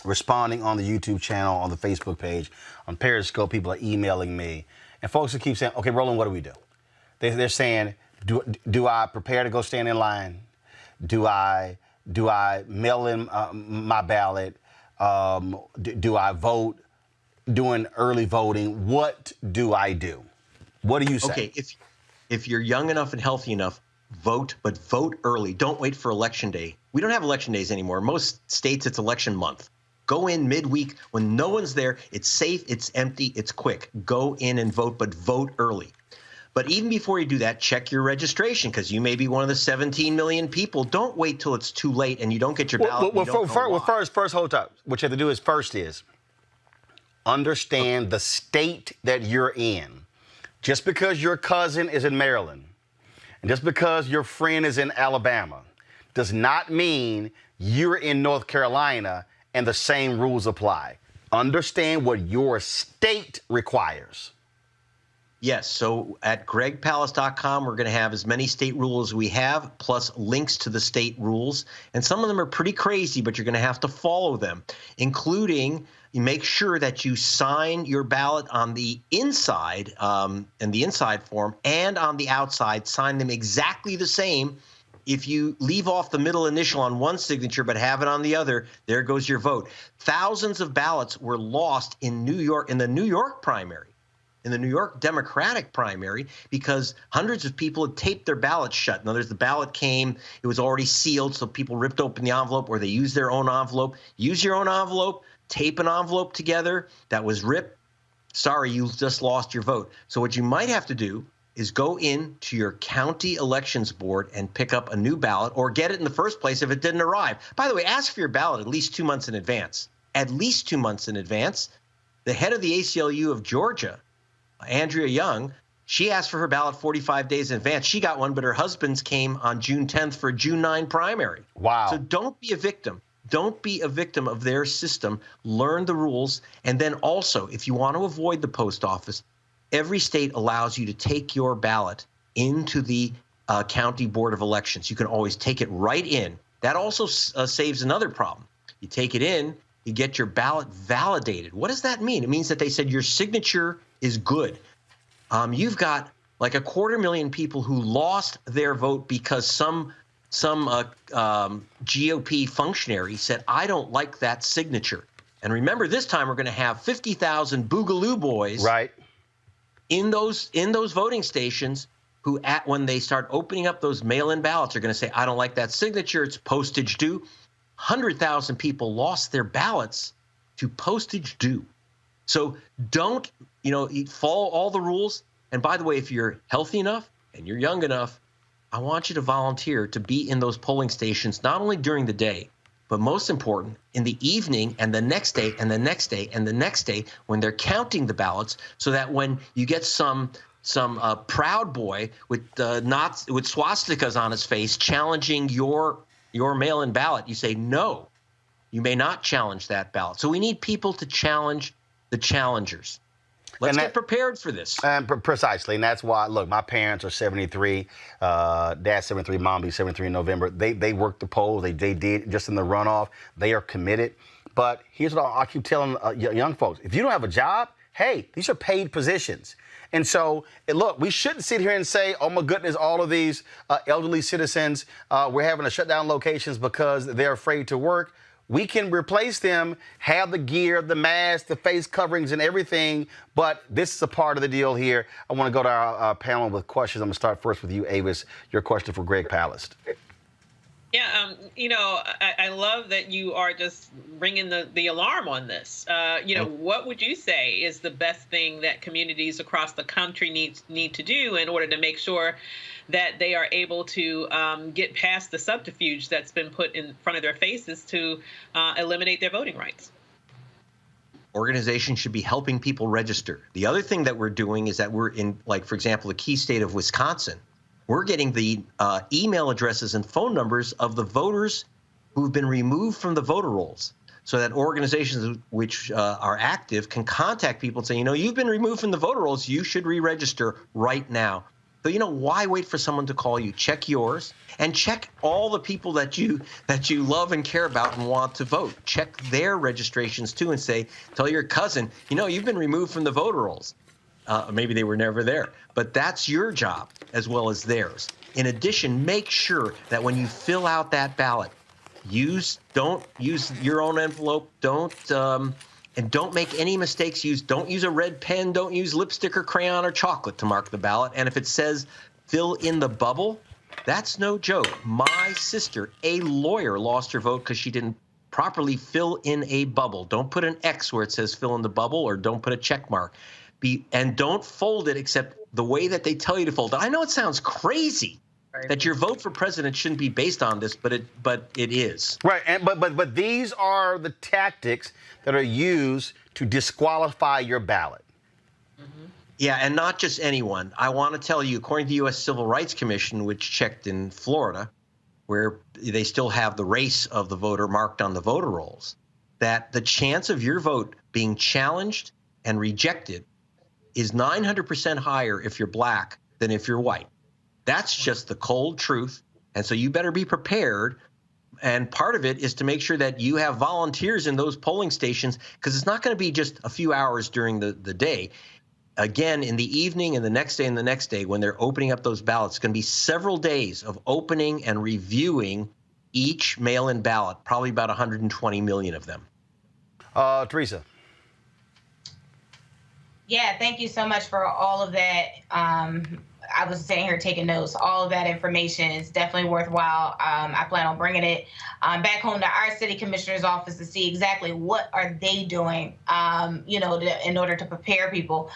responding on the YouTube channel, on the Facebook page, on Periscope. People are emailing me. And folks will keep saying, okay, Roland, what do we do? They're saying, do I prepare to go stand in line? Do I mail in my ballot? Do I vote? Doing early voting? What do I do? What do you say? Okay, if you're young enough and healthy enough, vote, but vote early. Don't wait for election day. We don't have election days anymore. Most states, it's election month. Go in midweek when no one's there. It's safe, it's empty, it's quick. Go in and vote, but vote early. But even before you do that, check your registration, because you may be one of the 17 million people. Don't wait till it's too late and you don't get your ballot. First, hold up. What you have to do is understand the state that you're in. Just because your cousin is in Maryland and just because your friend is in Alabama does not mean you're in North Carolina and the same rules apply. Understand what your state requires. Yes. So at gregpalace.com, we're going to have as many state rules as we have, plus links to the state rules. And some of them are pretty crazy, but you're going to have to follow them, including you make sure that you sign your ballot on the inside in the inside form, and on the outside, sign them exactly the same. If you leave off the middle initial on one signature but have it on the other, there goes your vote. Thousands of ballots were lost in New York, in the New York primary, in the New York Democratic primary, because hundreds of people had taped their ballots shut. In other words, the ballot came, it was already sealed, so people ripped open the envelope, or they used their own envelope. Use your own envelope, tape an envelope together that was ripped. Sorry, you just lost your vote. So what you might have to do is go in to your county elections board and pick up a new ballot, or get it in the first place if it didn't arrive. By the way, ask for your ballot at least 2 months in advance. At least 2 months in advance. The head of the ACLU of Georgia, Andrea Young, she asked for her ballot 45 days in advance. She got one, but her husband's came on June 10th for a June 9 primary. Wow. So don't be a victim. Don't be a victim of their system. Learn the rules. And then also, if you want to avoid the post office, every state allows you to take your ballot into the county board of elections. You can always take it right in. That also saves another problem. You take it in, you get your ballot validated. What does that mean? It means that they said your signature is good. You've got like 250,000 people who lost their vote because some GOP functionary said, I don't like that signature. And remember, this time we're going to have 50,000 Boogaloo boys in those voting stations who, when they start opening up those mail-in ballots, are going to say, I don't like that signature. It's postage due. 100,000 people lost their ballots to postage due. So don't, follow all the rules. And by the way, if you're healthy enough and you're young enough, I want you to volunteer to be in those polling stations, not only during the day, but most important, in the evening and the next day and the next day and the next day when they're counting the ballots, so that when you get some proud boy with swastikas on his face challenging your mail-in ballot, you say, no, you may not challenge that ballot. So we need people to challenge the challengers. Let's get prepared for this. Precisely. And that's why, look, my parents are 73. Dad's 73, mom be 73 in November. They worked the polls. They did just in the runoff. They are committed. But here's what I keep telling young folks. If you don't have a job, hey, these are paid positions. And so, look, we shouldn't sit here and say, oh, my goodness, all of these elderly citizens, we're having to shut down locations because they're afraid to work. We can replace them, have the gear, the mask, the face coverings and everything, but this is a part of the deal here. I want to go to our panel with questions. I'm going to start first with you, Avis. Your question for Greg Palast. Yeah, I love that you are just ringing the alarm on this. What would you say is the best thing that communities across the country need to do in order to make sure that they are able to get past the subterfuge that's been put in front of their faces to eliminate their voting rights? Organizations should be helping people register. The other thing that we're doing is that we're in, like, for example, the key state of Wisconsin. We're getting the email addresses and phone numbers of the voters who've been removed from the voter rolls, so that organizations which are active can contact people and say, you've been removed from the voter rolls. You should re-register right now. So, why wait for someone to call you? Check yours and check all the people that you love and care about and want to vote. Check their registrations, too, and say, tell your cousin, you've been removed from the voter rolls. Maybe they were never there, but that's your job as well as theirs. In addition, make sure that when you fill out that ballot, don't use your own envelope. Don't make any mistakes. Don't use a red pen. Don't use lipstick or crayon or chocolate to mark the ballot. And if it says fill in the bubble, that's no joke. My sister, a lawyer, lost her vote because she didn't properly fill in a bubble. Don't put an X where it says fill in the bubble, or don't put a check mark. And don't fold it except the way that they tell you to fold it. I know it sounds crazy that your vote for president shouldn't be based on this, but it is. Right, but these are the tactics that are used to disqualify your ballot. Mm-hmm. Yeah, and not just anyone. I want to tell you, according to the U.S. Civil Rights Commission, which checked in Florida, where they still have the race of the voter marked on the voter rolls, that the chance of your vote being challenged and rejected is 900% higher if you're black than if you're white. That's just the cold truth. And so you better be prepared. And part of it is to make sure that you have volunteers in those polling stations, because it's not going to be just a few hours during the day. Again, in the evening and the next day and the next day, when they're opening up those ballots, it's going to be several days of opening and reviewing each mail-in ballot, probably about 120 million of them. Teresa. Yeah, thank you so much for all of that. I was sitting here taking notes. All of that information is definitely worthwhile. I plan on bringing it back home to our city commissioner's office to see exactly what are they doing, in order to prepare people.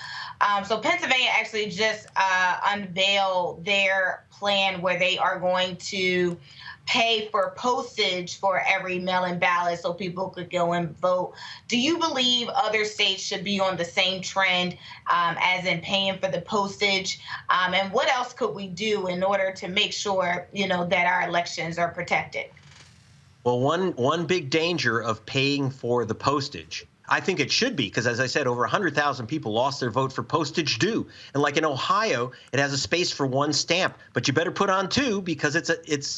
So Pennsylvania actually just unveiled their plan where they are going to pay for postage for every mail-in ballot so people could go and vote. Do you believe other states should be on the same trend as in paying for the postage? And what else could we do in order to make sure, that our elections are protected? Well, one big danger of paying for the postage, I think it should be because, as I said, over 100,000 people lost their vote for postage due. And like in Ohio, it has a space for one stamp, but you better put on two because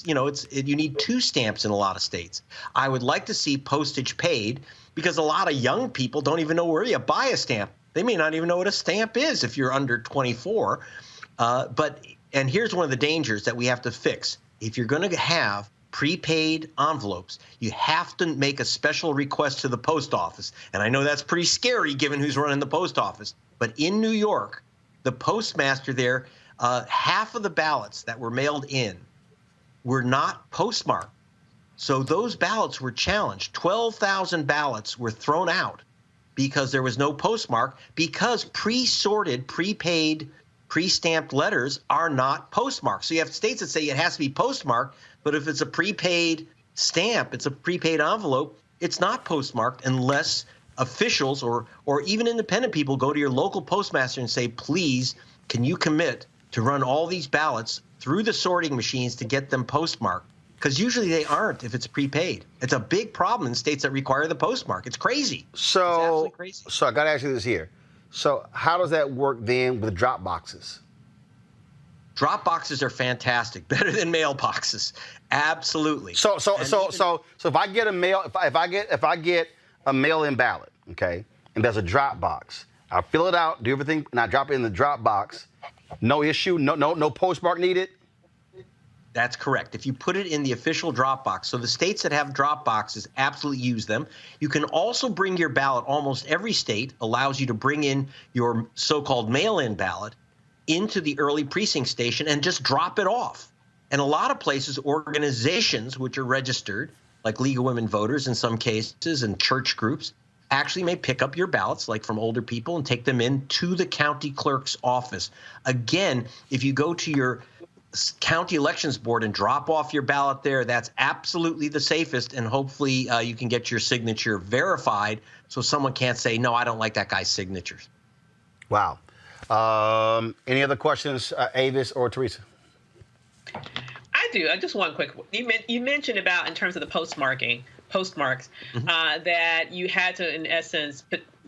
you need two stamps in a lot of states. I would like to see postage paid because a lot of young people don't even know where you buy a stamp. They may not even know what a stamp is if you're under 24. And here's one of the dangers that we have to fix. If you're going to have prepaid envelopes, you have to make a special request to the post office. And I know that's pretty scary given who's running the post office. But in New York, the postmaster there, half of the ballots that were mailed in were not postmarked. So those ballots were challenged. 12,000 ballots were thrown out because there was no postmark, because pre-sorted, prepaid, pre-stamped letters are not postmarked. So you have states that say it has to be postmarked, but if it's a prepaid stamp, it's a prepaid envelope, it's not postmarked unless officials or even independent people go to your local postmaster and say, please, can you commit to run all these ballots through the sorting machines to get them postmarked? Because usually they aren't if it's prepaid. It's a big problem in states that require the postmark. It's crazy. It's absolutely crazy. So I got to ask you this here. So how does that work then with drop boxes? Drop boxes are fantastic, better than mailboxes. Absolutely. So if I get a mail, if I get a mail-in ballot, okay, and there's a drop box, I'll fill it out, do everything, and I drop it in the drop box. No issue, no postmark needed. That's correct. If you put it in the official drop box, so the states that have drop boxes absolutely use them. You can also bring your ballot. Almost every state allows you to bring in your so-called mail-in ballot into the early precinct station and just drop it off. And a lot of places, organizations which are registered, like League of Women Voters in some cases, and church groups, actually may pick up your ballots, like from older people, and take them in to the county clerk's office. Again, if you go to your county elections board and drop off your ballot there, that's absolutely the safest, and hopefully you can get your signature verified so someone can't say, no, I don't like that guy's signatures. Wow. Any other questions, Avis or Teresa? I do. I just one quick. You mentioned about in terms of the postmarks, that you had to, in essence,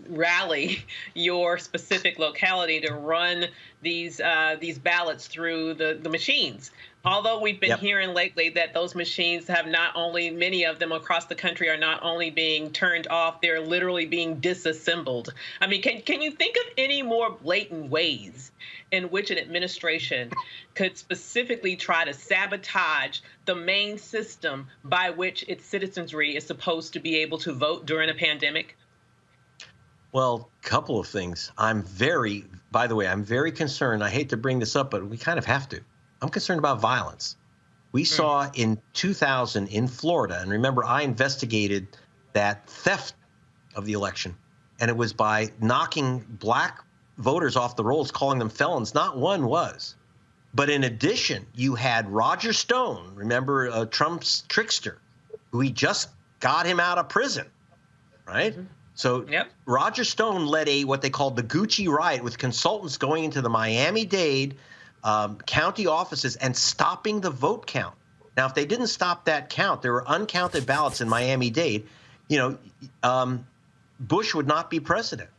rally your specific locality to run these ballots through the machines. Although we've been hearing lately that those machines have not only, many of them across the country are not only being turned off, they're literally being disassembled. I mean, can you think of any more blatant ways in which an administration could specifically try to sabotage the main system by which its citizenry is supposed to be able to vote during a pandemic? Well, a couple of things. By the way, I'm very concerned. I hate to bring this up, but we kind of have to. I'm concerned about violence. We saw in 2000 in Florida, and remember, I investigated that theft of the election, and it was by knocking black voters off the rolls, calling them felons. Not one was. But in addition, you had Roger Stone, remember Trump's trickster, who he just got him out of prison, right? So Roger Stone led what they called the Gucci riot with consultants going into the Miami-Dade county offices and stopping the vote count. Now, if they didn't stop that count, there were uncounted ballots in Miami-Dade, Bush would not be president.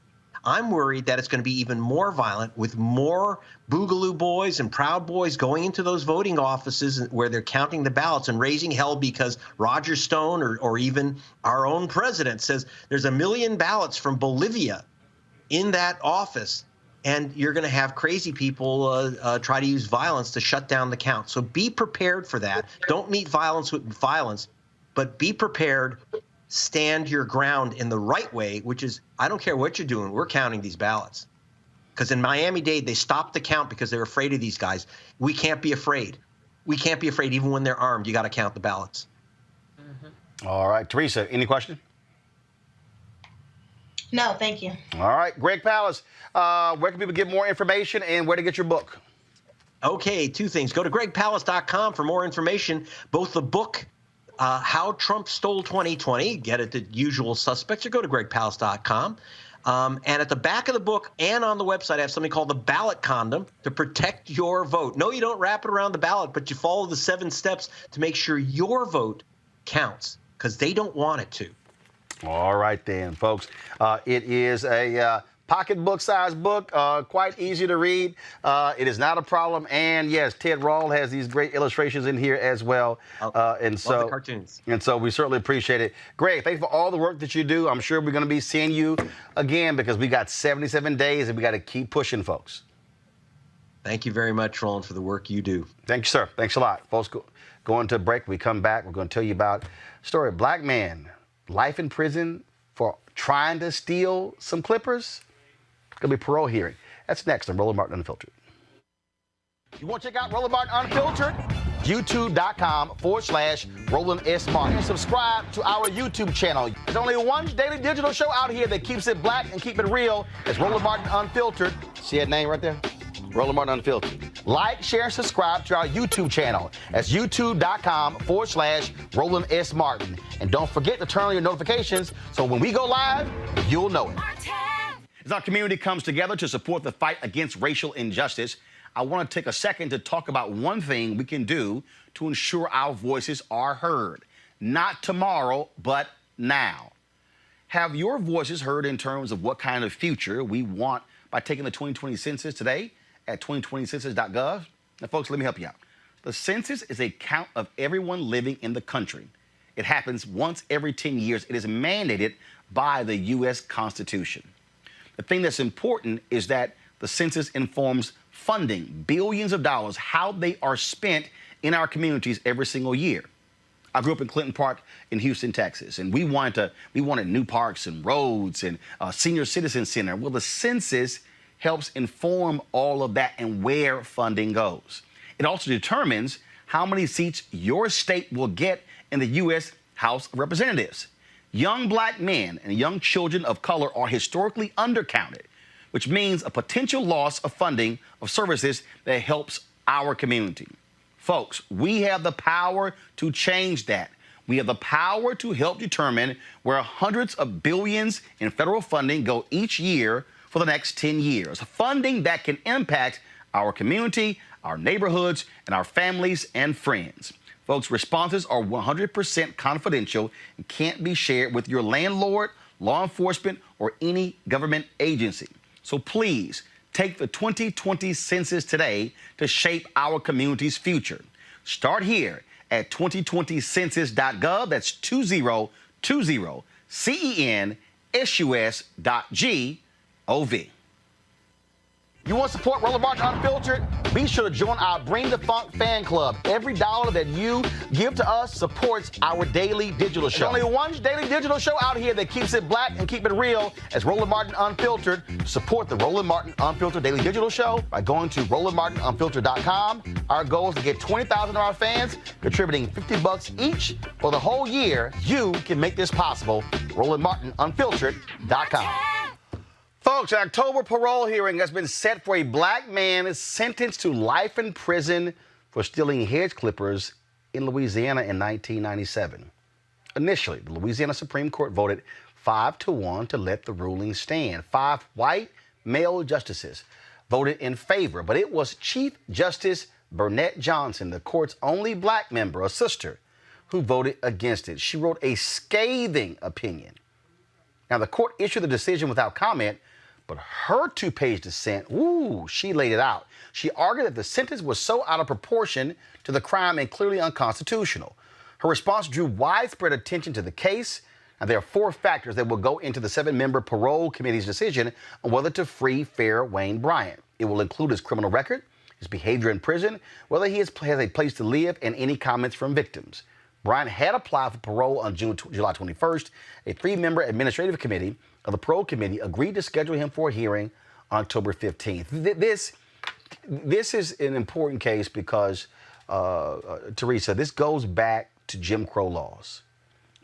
I'm worried that it's going to be even more violent with more Boogaloo boys and Proud Boys going into those voting offices where they're counting the ballots and raising hell because Roger Stone or even our own president says there's 1 million ballots from Bolivia in that office. And you're going to have crazy people try to use violence to shut down the count. So be prepared for that. Don't meet violence with violence, but be prepared. Stand your ground in the right way, which is, I don't care what you're doing, we're counting these ballots. Because in Miami-Dade, they stopped the count because they're afraid of these guys. We can't be afraid. We can't be afraid even when they're armed. You got to count the ballots. All right. Teresa, any question? No, thank you. All right. Greg Palast, where can people get more information and where to get your book? Okay, two things. Go to gregpalast.com for more information, both the book, How Trump Stole 2020, get it the usual suspects, or go to gregpalast.com. And at the back of the book and on the website, I have something called the ballot condom to protect your vote. No, you don't wrap it around the ballot, but you follow the 7 steps to make sure your vote counts, because they don't want it to. All right then, folks. It is a pocketbook-sized book, quite easy to read. It is not a problem. And yes, Ted Rawl has these great illustrations in here as well. Love the cartoons. And so we certainly appreciate it. Greg, thanks for all the work that you do. I'm sure we're going to be seeing you again because we got 77 days and we got to keep pushing, folks. Thank you very much, Roland, for the work you do. Thank you, sir. Thanks a lot. Folks, going to a break. We come back. We're going to tell you about a story. Black man, life in prison for trying to steal some clippers. Going to be parole hearing. That's next on Roland Martin Unfiltered. You want to check out Roland Martin Unfiltered? YouTube.com/Roland S. Martin. And subscribe to our YouTube channel. There's only one daily digital show out here that keeps it black and keep it real. It's Roland Martin Unfiltered. See that name right there? Roland Martin Unfiltered. Like, share, and subscribe to our YouTube channel. That's youtube.com/Roland S. Martin. And don't forget to turn on your notifications so when we go live, you'll know it. As our community comes together to support the fight against racial injustice, I want to take a second to talk about one thing we can do to ensure our voices are heard. Not tomorrow, but now. Have your voices heard in terms of what kind of future we want by taking the 2020 census today at 2020census.gov? Now, folks, let me help you out. The census is a count of everyone living in the country. It happens once every 10 years. It is mandated by the U.S. Constitution. The thing that's important is that the census informs funding, billions of dollars, how they are spent in our communities every single year. I grew up in Clinton Park in Houston, Texas, and we wanted new parks and roads and a senior citizen center. Well, the census helps inform all of that and where funding goes. It also determines how many seats your state will get in the U.S. House of Representatives. Young black men and young children of color are historically undercounted, which means a potential loss of funding of services that helps our community. Folks, we have the power to change that. We have the power to help determine where hundreds of billions in federal funding go each year for the next 10 years. Funding that can impact our community, our neighborhoods, and our families and friends. Folks, responses are 100% confidential and can't be shared with your landlord, law enforcement, or any government agency. So please take the 2020 census today to shape our community's future. Start here at 2020census.gov. That's 2020census.gov. You want to support Roland Martin Unfiltered? Be sure to join our Bring the Funk fan club. Every dollar that you give to us supports our daily digital show. There's only one daily digital show out here that keeps it black and keep it real as Roland Martin Unfiltered. Support the Roland Martin Unfiltered daily digital show by going to RolandMartinUnfiltered.com. Our goal is to get 20,000 of our fans contributing $50 each for the whole year. You can make this possible. RolandMartinUnfiltered.com. Folks, an October parole hearing has been set for a black man sentenced to life in prison for stealing hedge clippers in Louisiana in 1997. Initially, the Louisiana Supreme Court voted 5-1 to let the ruling stand. 5 white male justices voted in favor, but it was Chief Justice Burnett Johnson, the court's only black member, a sister, who voted against it. She wrote a scathing opinion. Now, the court issued the decision without comment, but her 2-page dissent, she laid it out. She argued that the sentence was so out of proportion to the crime and clearly unconstitutional. Her response drew widespread attention to the case, and there are 4 factors that will go into the 7-member parole committee's decision on whether to free fair Wayne Bryant. It will include his criminal record, his behavior in prison, whether he has a place to live, and any comments from victims. Bryant had applied for parole on July 21st. A 3-member administrative committee of the parole committee agreed to schedule him for a hearing on October 15th. This is an important case because, Teresa, this goes back to Jim Crow laws.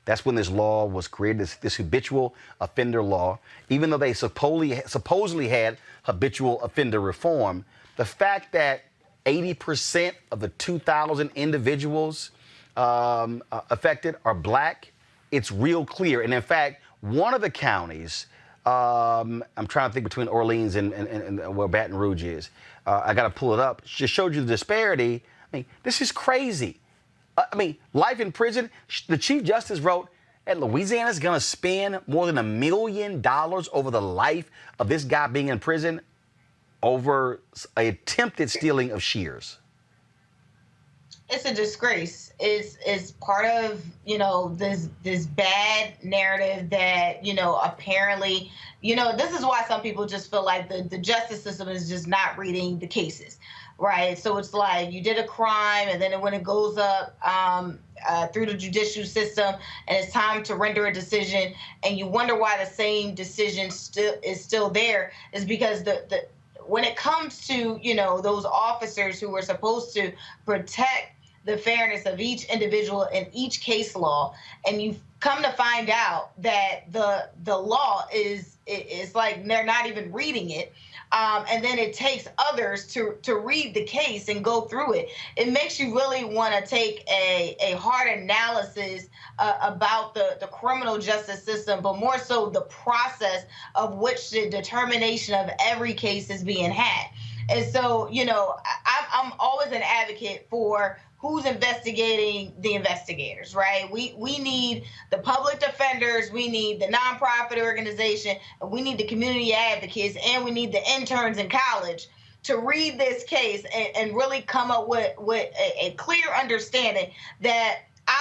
That's when this law was created, this habitual offender law. Even though they supposedly had habitual offender reform, the fact that 80% of the 2,000 individuals affected are black, it's real clear. And in fact, one of the counties, I'm trying to think between Orleans and where Baton Rouge is. I got to pull it up. Just showed you the disparity. I mean, this is crazy. Life in prison. The Chief Justice wrote, And Louisiana's going to spend more than $1 million over the life of this guy being in prison over an attempted stealing of shears. It's a disgrace. It's part of, this bad narrative that, apparently, this is why some people just feel like the justice system is just not reading the cases, right? So it's like you did a crime, and then when it goes up through the judicial system and it's time to render a decision, and you wonder why the same decision is still there, is because when it comes to, those officers who are supposed to protect the fairness of each individual in each case law, and you come to find out that the law is like they're not even reading it, and then it takes others to read the case and go through it. It makes you really want to take a hard analysis about the criminal justice system, but more so the process of which the determination of every case is being had. And so, I'm always an advocate for who's investigating the investigators, right? We need the public defenders, we need the nonprofit organization, and we need the community advocates, and we need the interns in college to read this case and really come up with a clear understanding that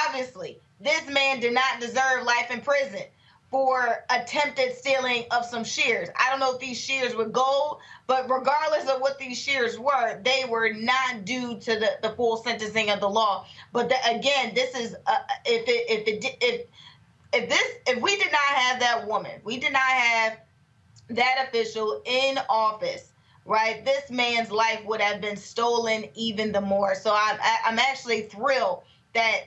obviously this man did not deserve life in prison for attempted stealing of some shears. I don't know if these shears were gold, but regardless of what these shears were, they were not due to the full sentencing of the law. But again, this is if we did not have that woman, we did not have that official in office, right? This man's life would have been stolen even the more. So I'm actually thrilled that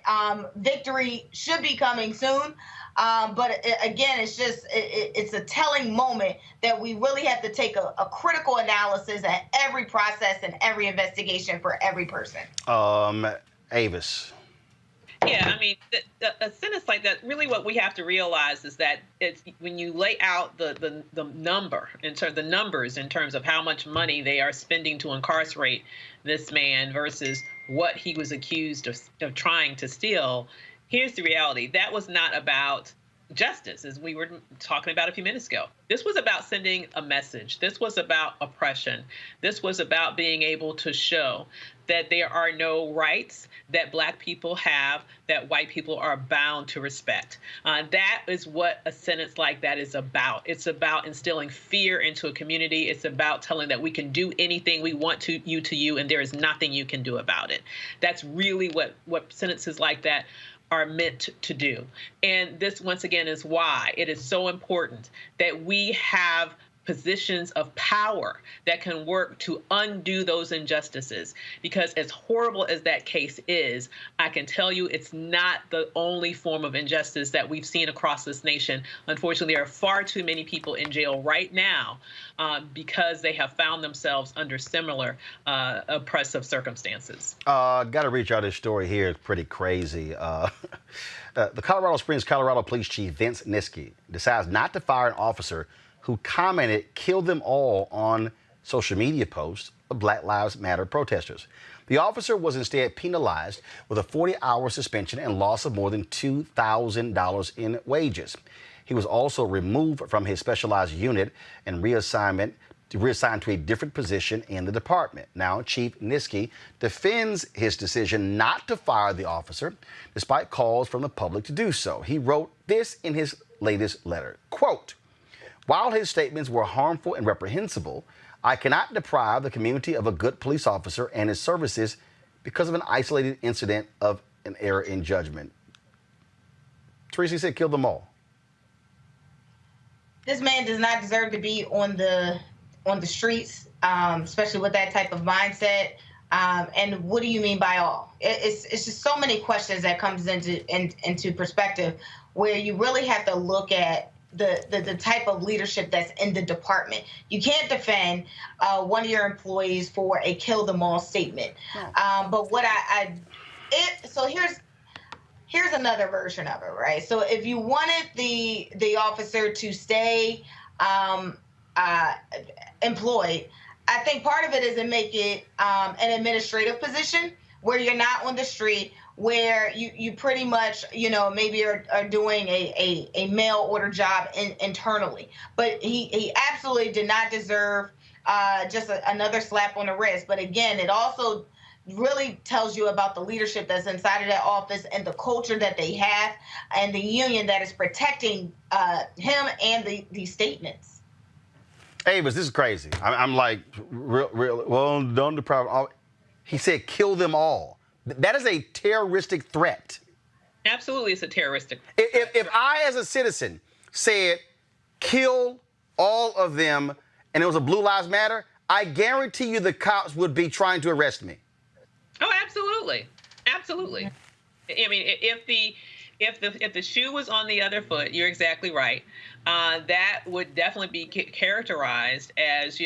victory should be coming soon. But again, it's a telling moment that we really have to take a critical analysis at every process and every investigation for every person. Avis. Yeah, I mean, a sentence like that, really what we have to realize is that it's when you lay out the numbers in terms of how much money they are spending to incarcerate this man versus what he was accused of trying to steal. Here's the reality. That was not about justice, as we were talking about a few minutes ago. This was about sending a message. This was about oppression. This was about being able to show that there are no rights that Black people have that white people are bound to respect. That is what a sentence like that is about. It's about instilling fear into a community. It's about telling that we can do anything we want to you, and there is nothing you can do about it. That's really what sentences like that are meant to do. And this, once again, is why it is so important that we have positions of power that can work to undo those injustices. Because as horrible as that case is, I can tell you it's not the only form of injustice that we've seen across this nation. Unfortunately, there are far too many people in jail right now because they have found themselves under similar oppressive circumstances. Got to reach out this story here. It's pretty crazy. The Colorado Springs, Colorado Police Chief Vince Niski decides not to fire an officer who commented, "Kill them all," on social media posts of Black Lives Matter protesters. The officer was instead penalized with a 40-hour suspension and loss of more than $2,000 in wages. He was also removed from his specialized unit and reassigned to a different position in the department. Now, Chief Niski defends his decision not to fire the officer, despite calls from the public to do so. He wrote this in his latest letter, quote, "While his statements were harmful and reprehensible, I cannot deprive the community of a good police officer and his services because of an isolated incident of an error in judgment." Teresa said, kill them all. This man does not deserve to be on the streets, especially with that type of mindset. And what do you mean by all? It's just so many questions that comes into perspective, where you really have to look at the type of leadership that's in the department. You can't defend one of your employees for a kill them all statement. But what so here's another version of it, right? So if you wanted the officer to stay employed, I think part of it is to make it an administrative position where you're not on the street, where you pretty much, maybe are doing a mail order job internally. But he absolutely did not deserve just another slap on the wrist. But again, it also really tells you about the leadership that's inside of that office and the culture that they have and the union that is protecting him and these statements. Avis, this is crazy. I'm like, real. Well, don't deprive. He said, kill them all. That is a terroristic threat. Absolutely, it's a terroristic. If I, as a citizen, said, kill all of them, and it was a Blue Lives Matter, I guarantee you the cops would be trying to arrest me. Oh, absolutely, absolutely. I mean, if the shoe was on the other foot, you're exactly right. That would definitely be characterized as,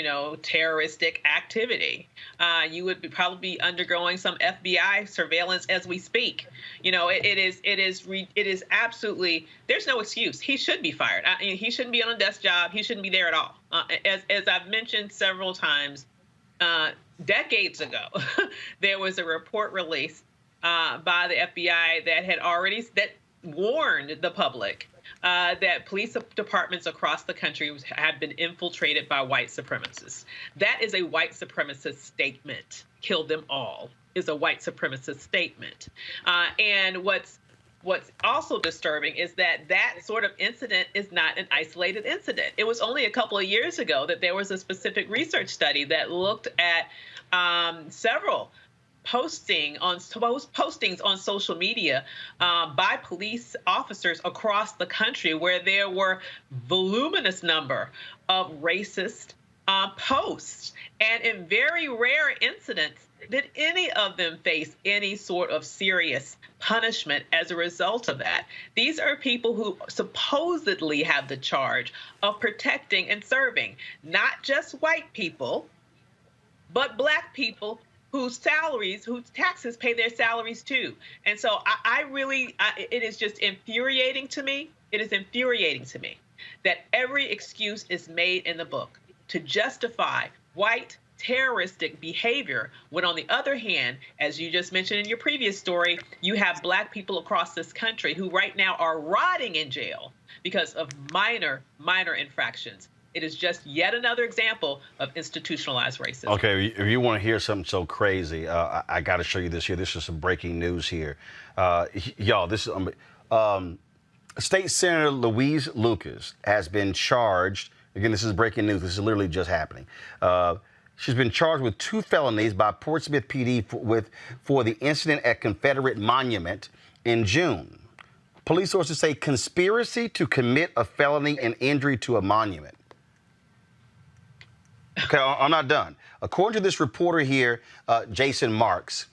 terroristic activity. You would probably be undergoing some FBI surveillance as we speak. It is absolutely, there's no excuse. He should be fired. He shouldn't be on a desk job. He shouldn't be there at all. As I've mentioned several times, decades ago, there was a report released by the FBI that warned the public that police departments across the country had been infiltrated by white supremacists. That is a white supremacist statement. Kill them all is a white supremacist statement. And what's also disturbing is that sort of incident is not an isolated incident. It was only a couple of years ago that there was a specific research study that looked at several postings on social media by police officers across the country where there were voluminous number of racist posts. And in very rare incidents, did any of them face any sort of serious punishment as a result of that? These are people who supposedly have the charge of protecting and serving not just white people, but Black people whose taxes pay their salaries too. And so it is just infuriating to me. It is infuriating to me that every excuse is made in the book to justify white terroristic behavior, when on the other hand, as you just mentioned in your previous story, you have Black people across this country who right now are rotting in jail because of minor infractions. It is just yet another example of institutionalized racism. Okay, if you want to hear something so crazy, I got to show you this here. This is some breaking news here. Y'all, this is State Senator Louise Lucas has been charged. Again, this is breaking news. This is literally just happening. She's been charged with 2 felonies by Portsmouth PD for the incident at Confederate Monument in June. Police sources say conspiracy to commit a felony and injury to a monument. Okay, I'm not done. According to this reporter here, Jason Marks,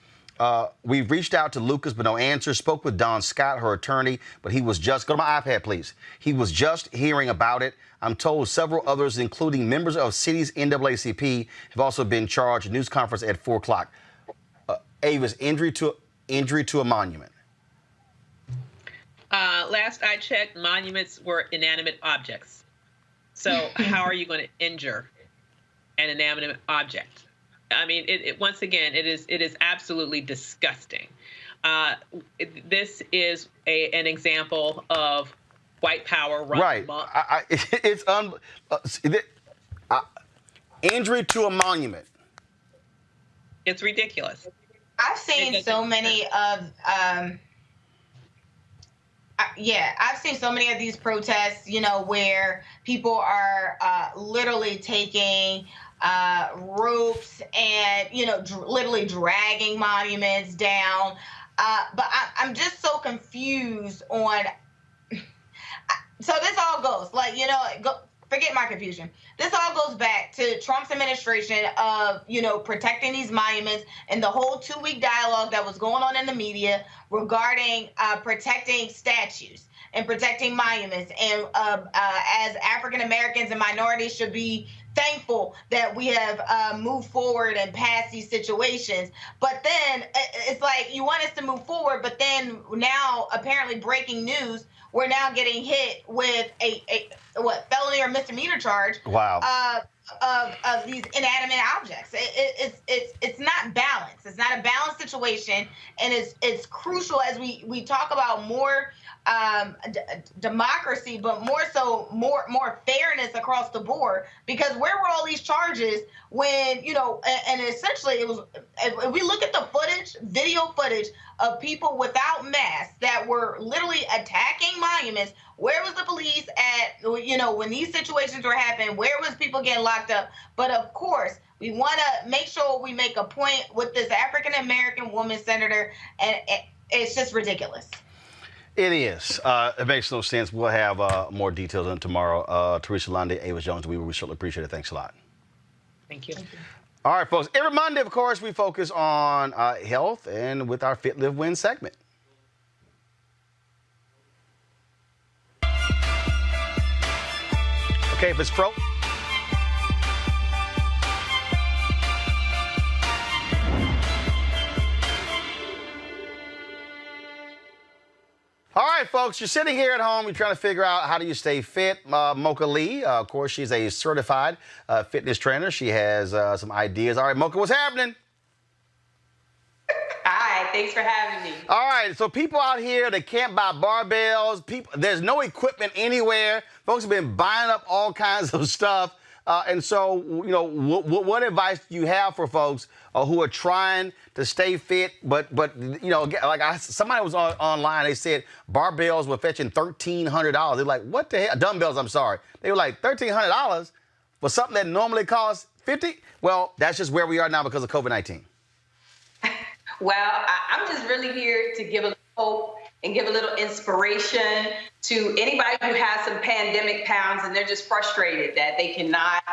we've reached out to Lucas, but no answer. Spoke with Don Scott, her attorney, but he was just, go to my iPad, please. He was just hearing about it. I'm told several others, including members of city's NAACP, have also been charged. A news conference at 4 o'clock. Ava's injury to a monument. Last I checked, monuments were inanimate objects. So how are you going to injure an inanimate object? I mean, once again, it is absolutely disgusting. This is an example of white power run amok. Injury to a monument. It's ridiculous. I've seen so many of I've seen so many of these protests, where people are literally taking ropes and, literally dragging monuments down. But I'm just so confused on. So this all goes forget my confusion. This all goes back to Trump's administration of, protecting these monuments and the whole 2-week dialogue that was going on in the media regarding protecting statues and protecting monuments. And as African Americans and minorities should be thankful that we have moved forward and passed these situations. But then it's like you want us to move forward, but then now apparently breaking news, we're now getting hit with a felony or misdemeanor charge. Wow. of these inanimate objects. It's not balanced. It's not a balanced situation, and it's crucial as we talk about more democracy, but more so more fairness across the board. Because where were all these charges when, and essentially it was, if we look at the footage, video footage of people without masks that were literally attacking monuments, where was the police at, when these situations were happening? Where was people getting locked up? But of course, we want to make sure we make a point with this African American woman senator, and it's just ridiculous. It is. It makes no sense. We'll have more details on tomorrow. Teresa Lundy, Ava Jones, we certainly appreciate it. Thanks a lot. Thank you. All right, folks. Every Monday, of course, we focus on health and with our Fit, Live, Win segment. Okay, if it's fro. All right, folks, you're sitting here at home, you're trying to figure out how do you stay fit. Mocha Lee, of course, she's a certified fitness trainer. She has some ideas. All right, Mocha, what's happening? Hi, thanks for having me. All right, so people out here, they can't buy barbells. There's no equipment anywhere. Folks have been buying up all kinds of stuff. And so, what advice do you have for folks who are trying to stay fit, but somebody was online, they said barbells were fetching $1,300. They're like, what the hell? Dumbbells, I'm sorry. They were like $1,300 for something that normally costs $50? Well, that's just where we are now because of COVID-19. Well, I'm just really here to give a little hope and give a little inspiration to anybody who has some pandemic pounds and they're just frustrated that they cannot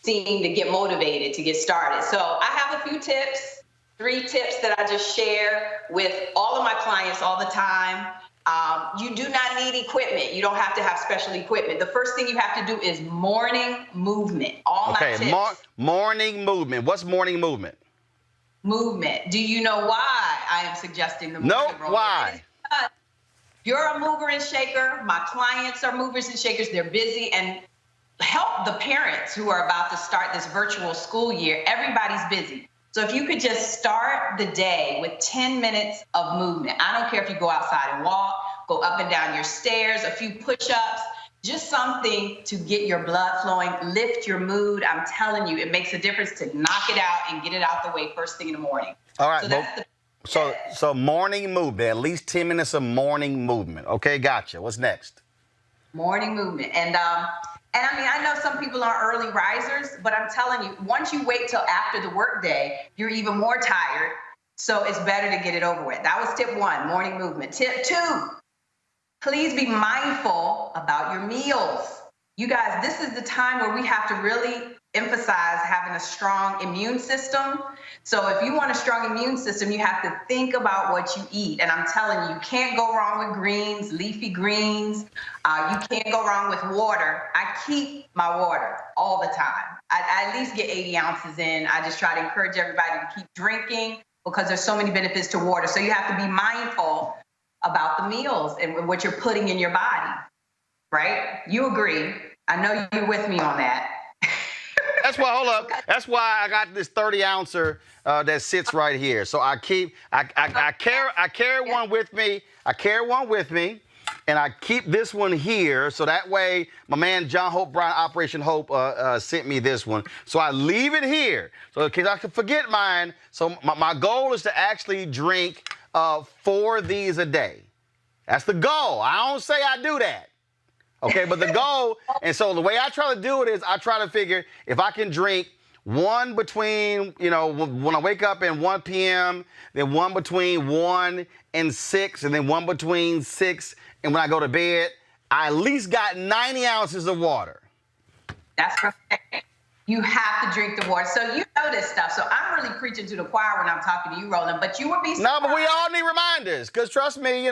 seem to get motivated to get started. So I have a few tips, 3 tips that I just share with all of my clients all the time. You do not need equipment. You don't have to have special equipment. The first thing you have to do is morning movement. My tips. Morning movement. What's morning movement? Movement. Do you know why I am suggesting the movement? No, why? You're a mover and shaker. My clients are movers and shakers. They're busy, and help the parents who are about to start this virtual school year. Everybody's busy. So if you could just start the day with 10 minutes of movement. I don't care if you go outside and walk, go up and down your stairs, a few push-ups, just something to get your blood flowing, lift your mood. I'm telling you, it makes a difference to knock it out and get it out the way first thing in the morning. All right. So morning movement, at least 10 minutes of morning movement. Okay, gotcha. What's next? Morning movement. And I mean, I know some people are early risers, but I'm telling you, once you wait till after the workday, you're even more tired. So it's better to get it over with. That was tip 1, morning movement. Tip 2, please be mindful about your meals. You guys, this is the time where we have to really emphasize having a strong immune system. So if you want a strong immune system, you have to think about what you eat. And I'm telling you, you can't go wrong with greens, leafy greens. You can't go wrong with water. I keep my water all the time. I at least get 80 ounces in. I just try to encourage everybody to keep drinking because there's so many benefits to water. So you have to be mindful about the meals and what you're putting in your body, right? You agree. I know you're with me on that. That's why, hold up. That's why I got this 30-ouncer that sits right here. So I carry one with me. I carry one with me, and I keep this one here. So that way, my man John Hope Brown, Operation Hope, sent me this one. So I leave it here. So in case I can forget mine. So my goal is to actually drink 4 of these a day. That's the goal. I don't say I do that. Okay, but the goal, and so the way I try to do it is I try to figure if I can drink 1 between, when I wake up and 1 p.m., then 1 between 1 and 6, and then 1 between 6 and when I go to bed, I at least got 90 ounces of water. That's perfect. You have to drink the water. So you know this stuff. So I'm really preaching to the choir when I'm talking to you, Roland, but you would be surprised. No, but we all need reminders, because trust me,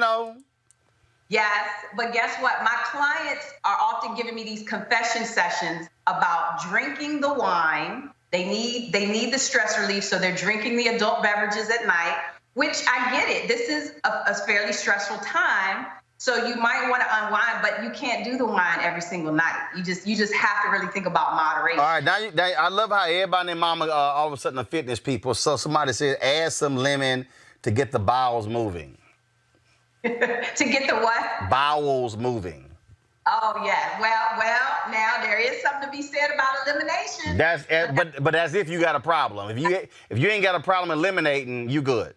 Yes, but guess what? My clients are often giving me these confession sessions about drinking the wine. They need the stress relief, so they're drinking the adult beverages at night, which I get it. This is a fairly stressful time, So you might want to unwind, but you can't do the wine every single night. You just have to really think about moderation. All right, now I love how everybody and their mama all of a sudden are fitness people. So somebody said add some lemon to get the bowels moving. To get the what? Bowels moving. Oh yeah. Well. Now there is something to be said about elimination. But that's if you got a problem. If you ain't got a problem eliminating, you good.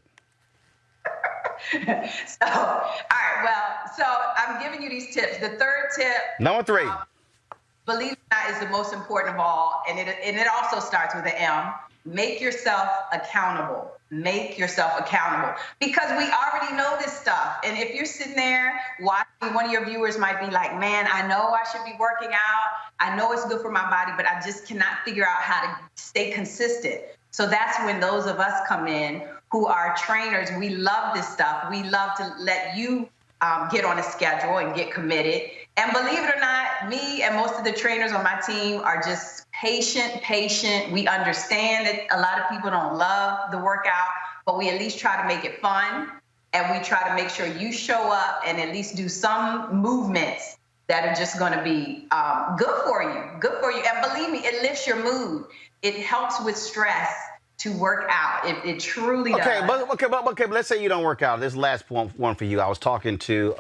So, all right. Well, so I'm giving you these tips. The third tip. Number 3. Believe it or not, is the most important of all, and it also starts with an M. Make yourself accountable. Make yourself accountable, because we already know this stuff. And if you're sitting there watching, one of your viewers might be like, man, I know I should be working out. I know it's good for my body, but I just cannot figure out how to stay consistent. So that's when those of us come in who are trainers. We love this stuff. We love to let you get on a schedule and get committed. And believe it or not, me and most of the trainers on my team are just patient. We understand that a lot of people don't love the workout, but we at least try to make it fun. And we try to make sure you show up and at least do some movements that are just going to be good for you. And believe me, it lifts your mood. It helps with stress to work out. It truly does. But let's say you don't work out. This last one for you. I was talking to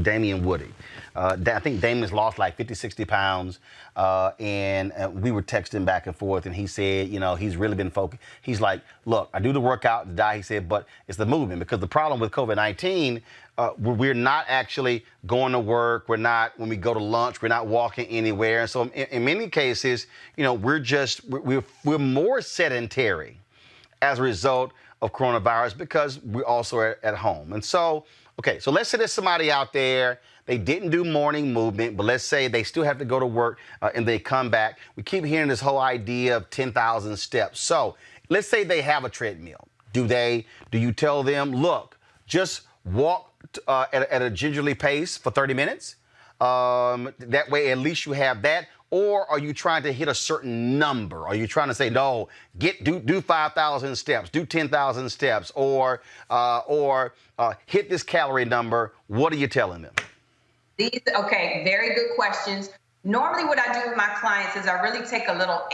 Damian Woody. I think Damian's lost like 50, 60 pounds. And we were texting back and forth, and he said, he's really been focused. He's like, look, I do the workout, the diet, he said, but it's the movement, because the problem with COVID-19, we're not actually going to work. When we go to lunch, we're not walking anywhere. And so in many cases, we're more sedentary as a result of coronavirus, because we also are at home. And so, so let's say there's somebody out there, they didn't do morning movement, but let's say they still have to go to work and they come back. We keep hearing this whole idea of 10,000 steps. So let's say they have a treadmill. Do you tell them, look, just walk at a gingerly pace for 30 minutes? That way, at least you have that. Or are you trying to hit a certain number? Are you trying to say, no, do 5,000 steps, do 10,000 steps, or hit this calorie number? What are you telling them? Very good questions. Normally what I do with my clients is I really take a little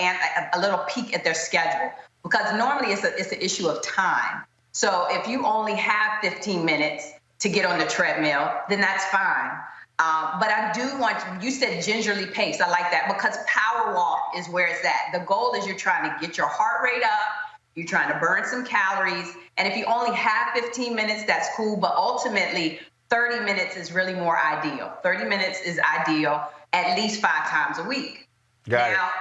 peek at their schedule, because normally it's an issue of time. So if you only have 15 minutes to get on the treadmill, then that's fine. But I do want you said gingerly pace. I like that, because power walk is where it's at. The goal is you're trying to get your heart rate up. You're trying to burn some calories. And if you only have 15 minutes, that's cool. But ultimately, 30 minutes is really more ideal. 30 minutes is ideal at least 5 times a week. Now,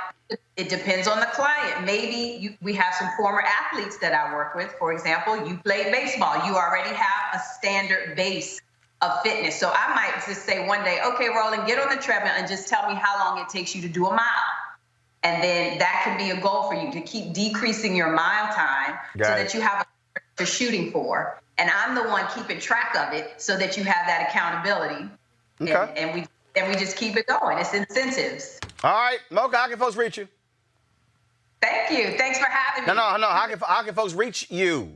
it depends on the client. Maybe we have some former athletes that I work with. For example, you played baseball. You already have a standard base of fitness. So I might just say one day, okay, Roland, get on the treadmill and just tell me how long it takes you to do a mile. And then that can be a goal for you, to keep decreasing your mile time so that you have a you're shooting for. And I'm the one keeping track of it so that you have that accountability. Okay. And we just keep it going. It's incentives. All right, Mocha, how can folks reach you? Thank you. Thanks for having me. No. How can folks reach you?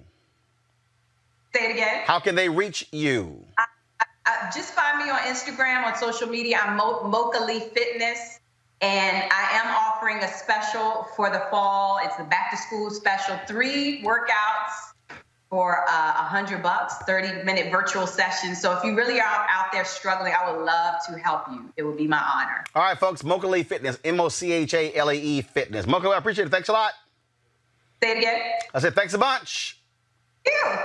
Say it again. How can they reach you? Just find me on Instagram, on social media. I'm Mocha Lee Fitness. And I am offering a special for the fall. It's the back to school special. 3 workouts for $100, 30-minute virtual sessions. So if you really are out there struggling, I would love to help you. It would be my honor. All right, folks, Mocha Lee Fitness, MOCHALAE Fitness. Mocha, I appreciate it. Thanks a lot. Say it again. I said thanks a bunch.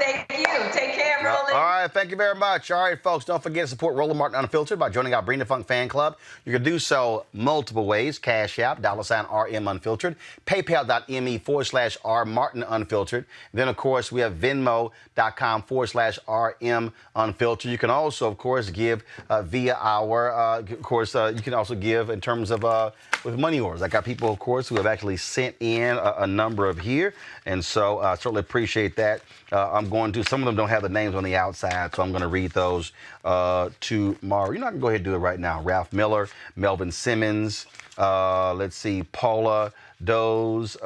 Thank you. Take care, Roland. All right, thank you very much. All right, folks, don't forget to support Roland Martin Unfiltered by joining our Bring the Funk fan club. You can do so multiple ways. Cash App, $RM Unfiltered, PayPal.me/R Martin Unfiltered. Then, of course, we have Venmo.com/RM Unfiltered. You can also, of course, give via our, you can also give in terms of with money orders. I got people, of course, who have actually sent in a number of here. And so I certainly appreciate that. Some of them don't have the names on the outside, so I'm going to read those tomorrow. You're not going to go ahead and do it right now. Ralph Miller, Melvin Simmons, let's see, Paula Doze,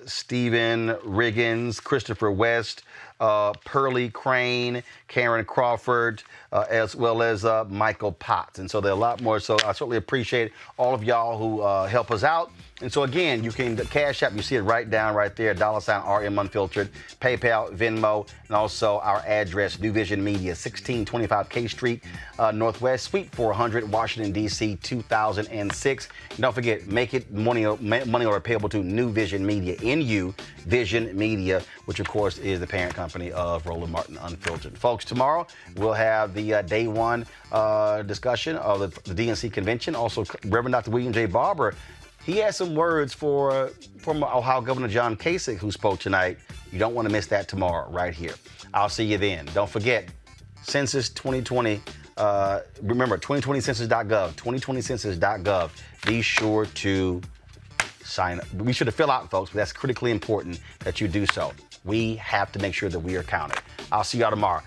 Stephen Riggins, Christopher West, Pearlie Crane, Karen Crawford, as well as Michael Potts. And so there are a lot more. So I certainly appreciate all of y'all who help us out. And so, again, you can Cash App, you see it right down right there, $RM Unfiltered, PayPal, Venmo, and also our address, New Vision Media, 1625 K Street, Northwest, Suite 400, Washington, D.C., 2006. And don't forget, make it money order payable to New Vision Media, NU Vision Media, which, of course, is the parent company of Roland Martin Unfiltered. Folks, tomorrow we'll have the day one discussion of the DNC convention. Also, Reverend Dr. William J. Barber. He has some words from Ohio Governor John Kasich, who spoke tonight. You don't want to miss that tomorrow right here. I'll see you then. Don't forget, Census 2020. Remember, 2020census.gov, 2020census.gov. Be sure to sign up. Be sure to fill out, folks, but that's critically important that you do so. We have to make sure that we are counted. I'll see y'all tomorrow.